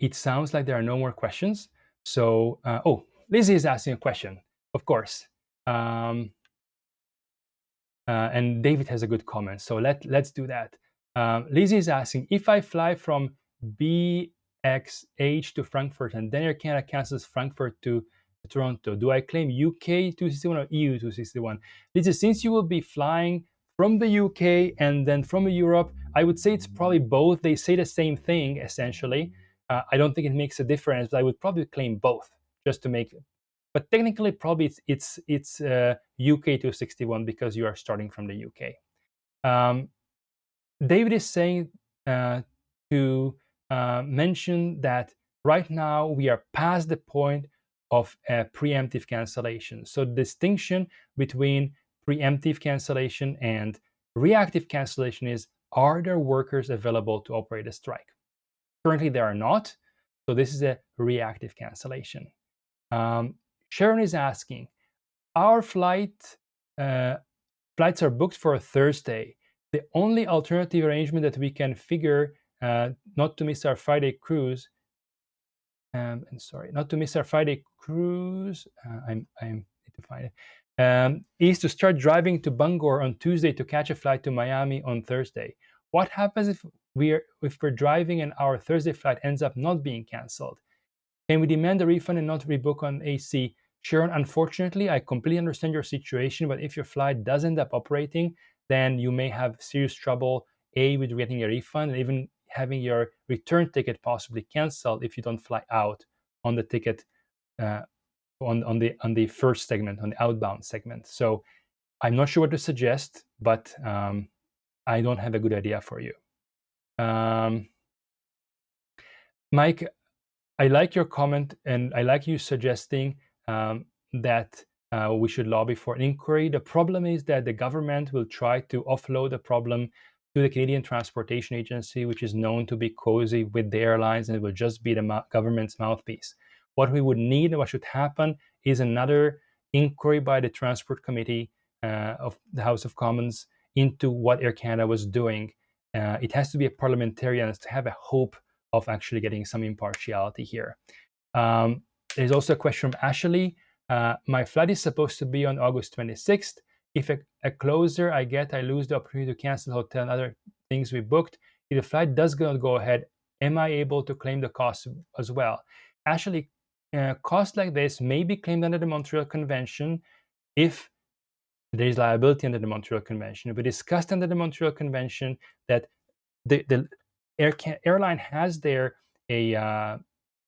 It sounds like there are no more questions. So, oh, Lizzie is asking a question, of course. And David has a good comment. So let's do that. Lizzie is asking, if I fly from BXH to Frankfurt and then Air Canada cancels Frankfurt to Toronto, do I claim UK 261 or EU 261? Lizzie, since you will be flying from the UK and then from Europe, I would say it's probably both. They say the same thing, essentially. I don't think it makes a difference, but I would probably claim both just to make, but technically probably it's UK 261 because you are starting from the UK. David is saying to mention that right now we are past the point of preemptive cancellation. So the distinction between preemptive cancellation and reactive cancellation is, are there workers available to operate a strike? Currently there are not, so this is a reactive cancellation. Sharon is asking, our flights are booked for a Thursday. The only alternative arrangement that we can figure not to miss our Friday cruise, not to miss our Friday cruise, I need to find it, is to start driving to Bangor on Tuesday to catch a flight to Miami on Thursday. What happens if we're driving and our Thursday flight ends up not being canceled? Can we demand a refund and not rebook on AC? Sharon, unfortunately, I completely understand your situation, but if your flight does end up operating, then you may have serious trouble, with getting a refund and even having your return ticket possibly canceled if you don't fly out on the ticket on the first segment, on the outbound segment. So I'm not sure what to suggest, but I don't have a good idea for you. Mike, I like your comment, and I like you suggesting that we should lobby for an inquiry. The problem is that the government will try to offload the problem to the Canadian Transportation Agency, which is known to be cozy with the airlines, and it will just be the government's mouthpiece. What we would need and what should happen is another inquiry by the Transport Committee of the House of Commons into what Air Canada was doing. It has to be a parliamentarian to have a hope of actually getting some impartiality here. There's also a question from Ashley. My flight is supposed to be on August 26th. If a closer I get, I lose the opportunity to cancel the hotel and other things we booked. If the flight does not go ahead, am I able to claim the cost as well? Ashley, costs like this may be claimed under the Montreal Convention if there is liability under the Montreal Convention. We discussed under the Montreal Convention that the airline has there a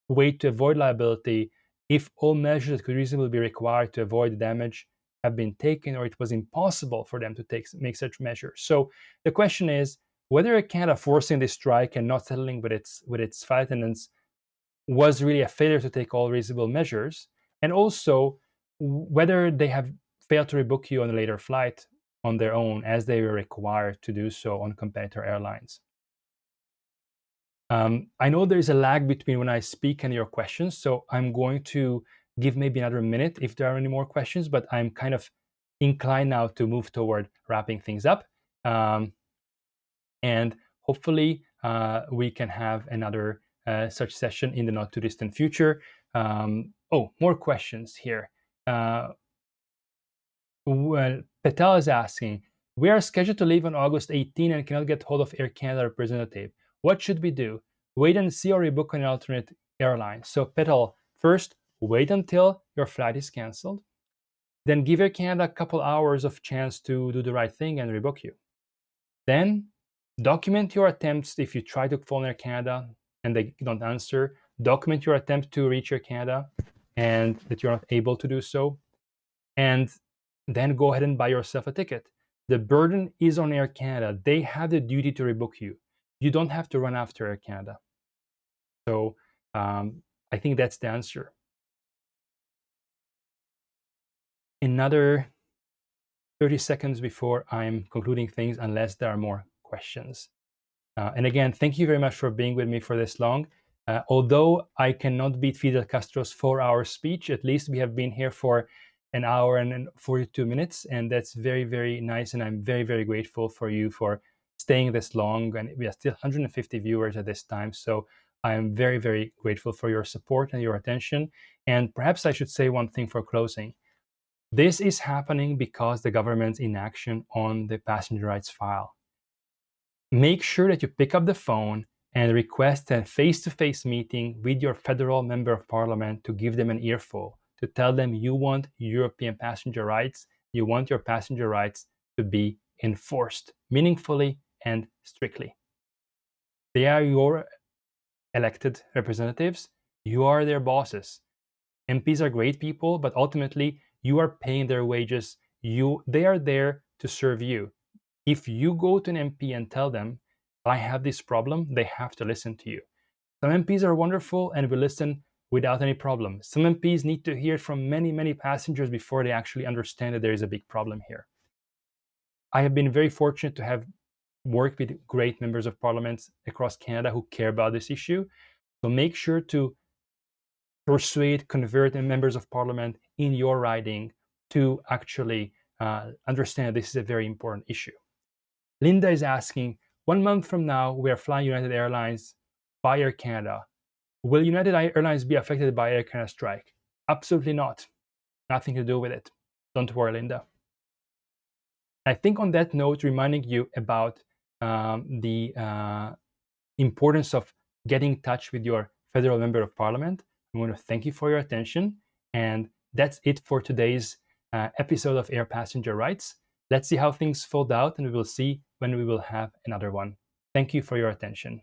way to avoid liability if all measures that could reasonably be required to avoid the damage have been taken, or it was impossible for them to make such measures. So the question is whether Air Canada forcing this strike and not settling with its flight attendants was really a failure to take all reasonable measures, and also whether they have failed to rebook you on a later flight on their own as they were required to do so on competitor airlines. I know there's a lag between when I speak and your questions, so I'm going to give maybe another minute if there are any more questions, but I'm kind of inclined now to move toward wrapping things up. And hopefully we can have another such session in the not too distant future. Oh, more questions here. Well, Patel is asking, we are scheduled to leave on August 18 and cannot get hold of Air Canada representative. What should we do? Wait and see or rebook an alternate airline? So Petal, first, wait until your flight is canceled. Then give Air Canada a couple hours of chance to do the right thing and rebook you. Then document your attempts if you try to phone Air Canada and they don't answer. Document your attempt to reach Air Canada and that you're not able to do so. And then go ahead and buy yourself a ticket. The burden is on Air Canada. They have the duty to rebook you. You don't have to run after Air Canada. So I think that's the answer. Another 30 seconds before I'm concluding things, unless there are more questions. And again, thank you very much for being with me for this long. Although I cannot beat Fidel Castro's 4-hour speech, at least we have been here for an hour and 42 minutes, and that's very, very nice. And I'm very, very grateful for you for staying this long. And we are still 150 viewers at this time. So I am very, very grateful for your support and your attention. And perhaps I should say one thing for closing. This is happening because the government's inaction on the passenger rights file. Make sure that you pick up the phone and request a face-to-face meeting with your federal member of parliament to give them an earful, to tell them you want European passenger rights, you want your passenger rights to be enforced meaningfully and strictly. They are your elected representatives. You are their bosses. MPs are great people, but ultimately you are paying their wages. They are there to serve you. If you go to an MP and tell them, I have this problem, they have to listen to you. Some MPs are wonderful and will listen without any problem. Some MPs need to hear from many, many passengers before they actually understand that there is a big problem here. I have been very fortunate to have worked with great members of parliament across Canada who care about this issue. So make sure to persuade, convert members of parliament in your riding to actually understand this is a very important issue. Linda is asking, 1 month from now, we are flying United Airlines by Air Canada. Will United Airlines be affected by Air Canada strike? Absolutely not. Nothing to do with it. Don't worry, Linda. I think on that note, reminding you about the importance of getting in touch with your federal member of parliament. I want to thank you for your attention. And that's it for today's episode of Air Passenger Rights. Let's see how things fold out, and we will see when we will have another one. Thank you for your attention.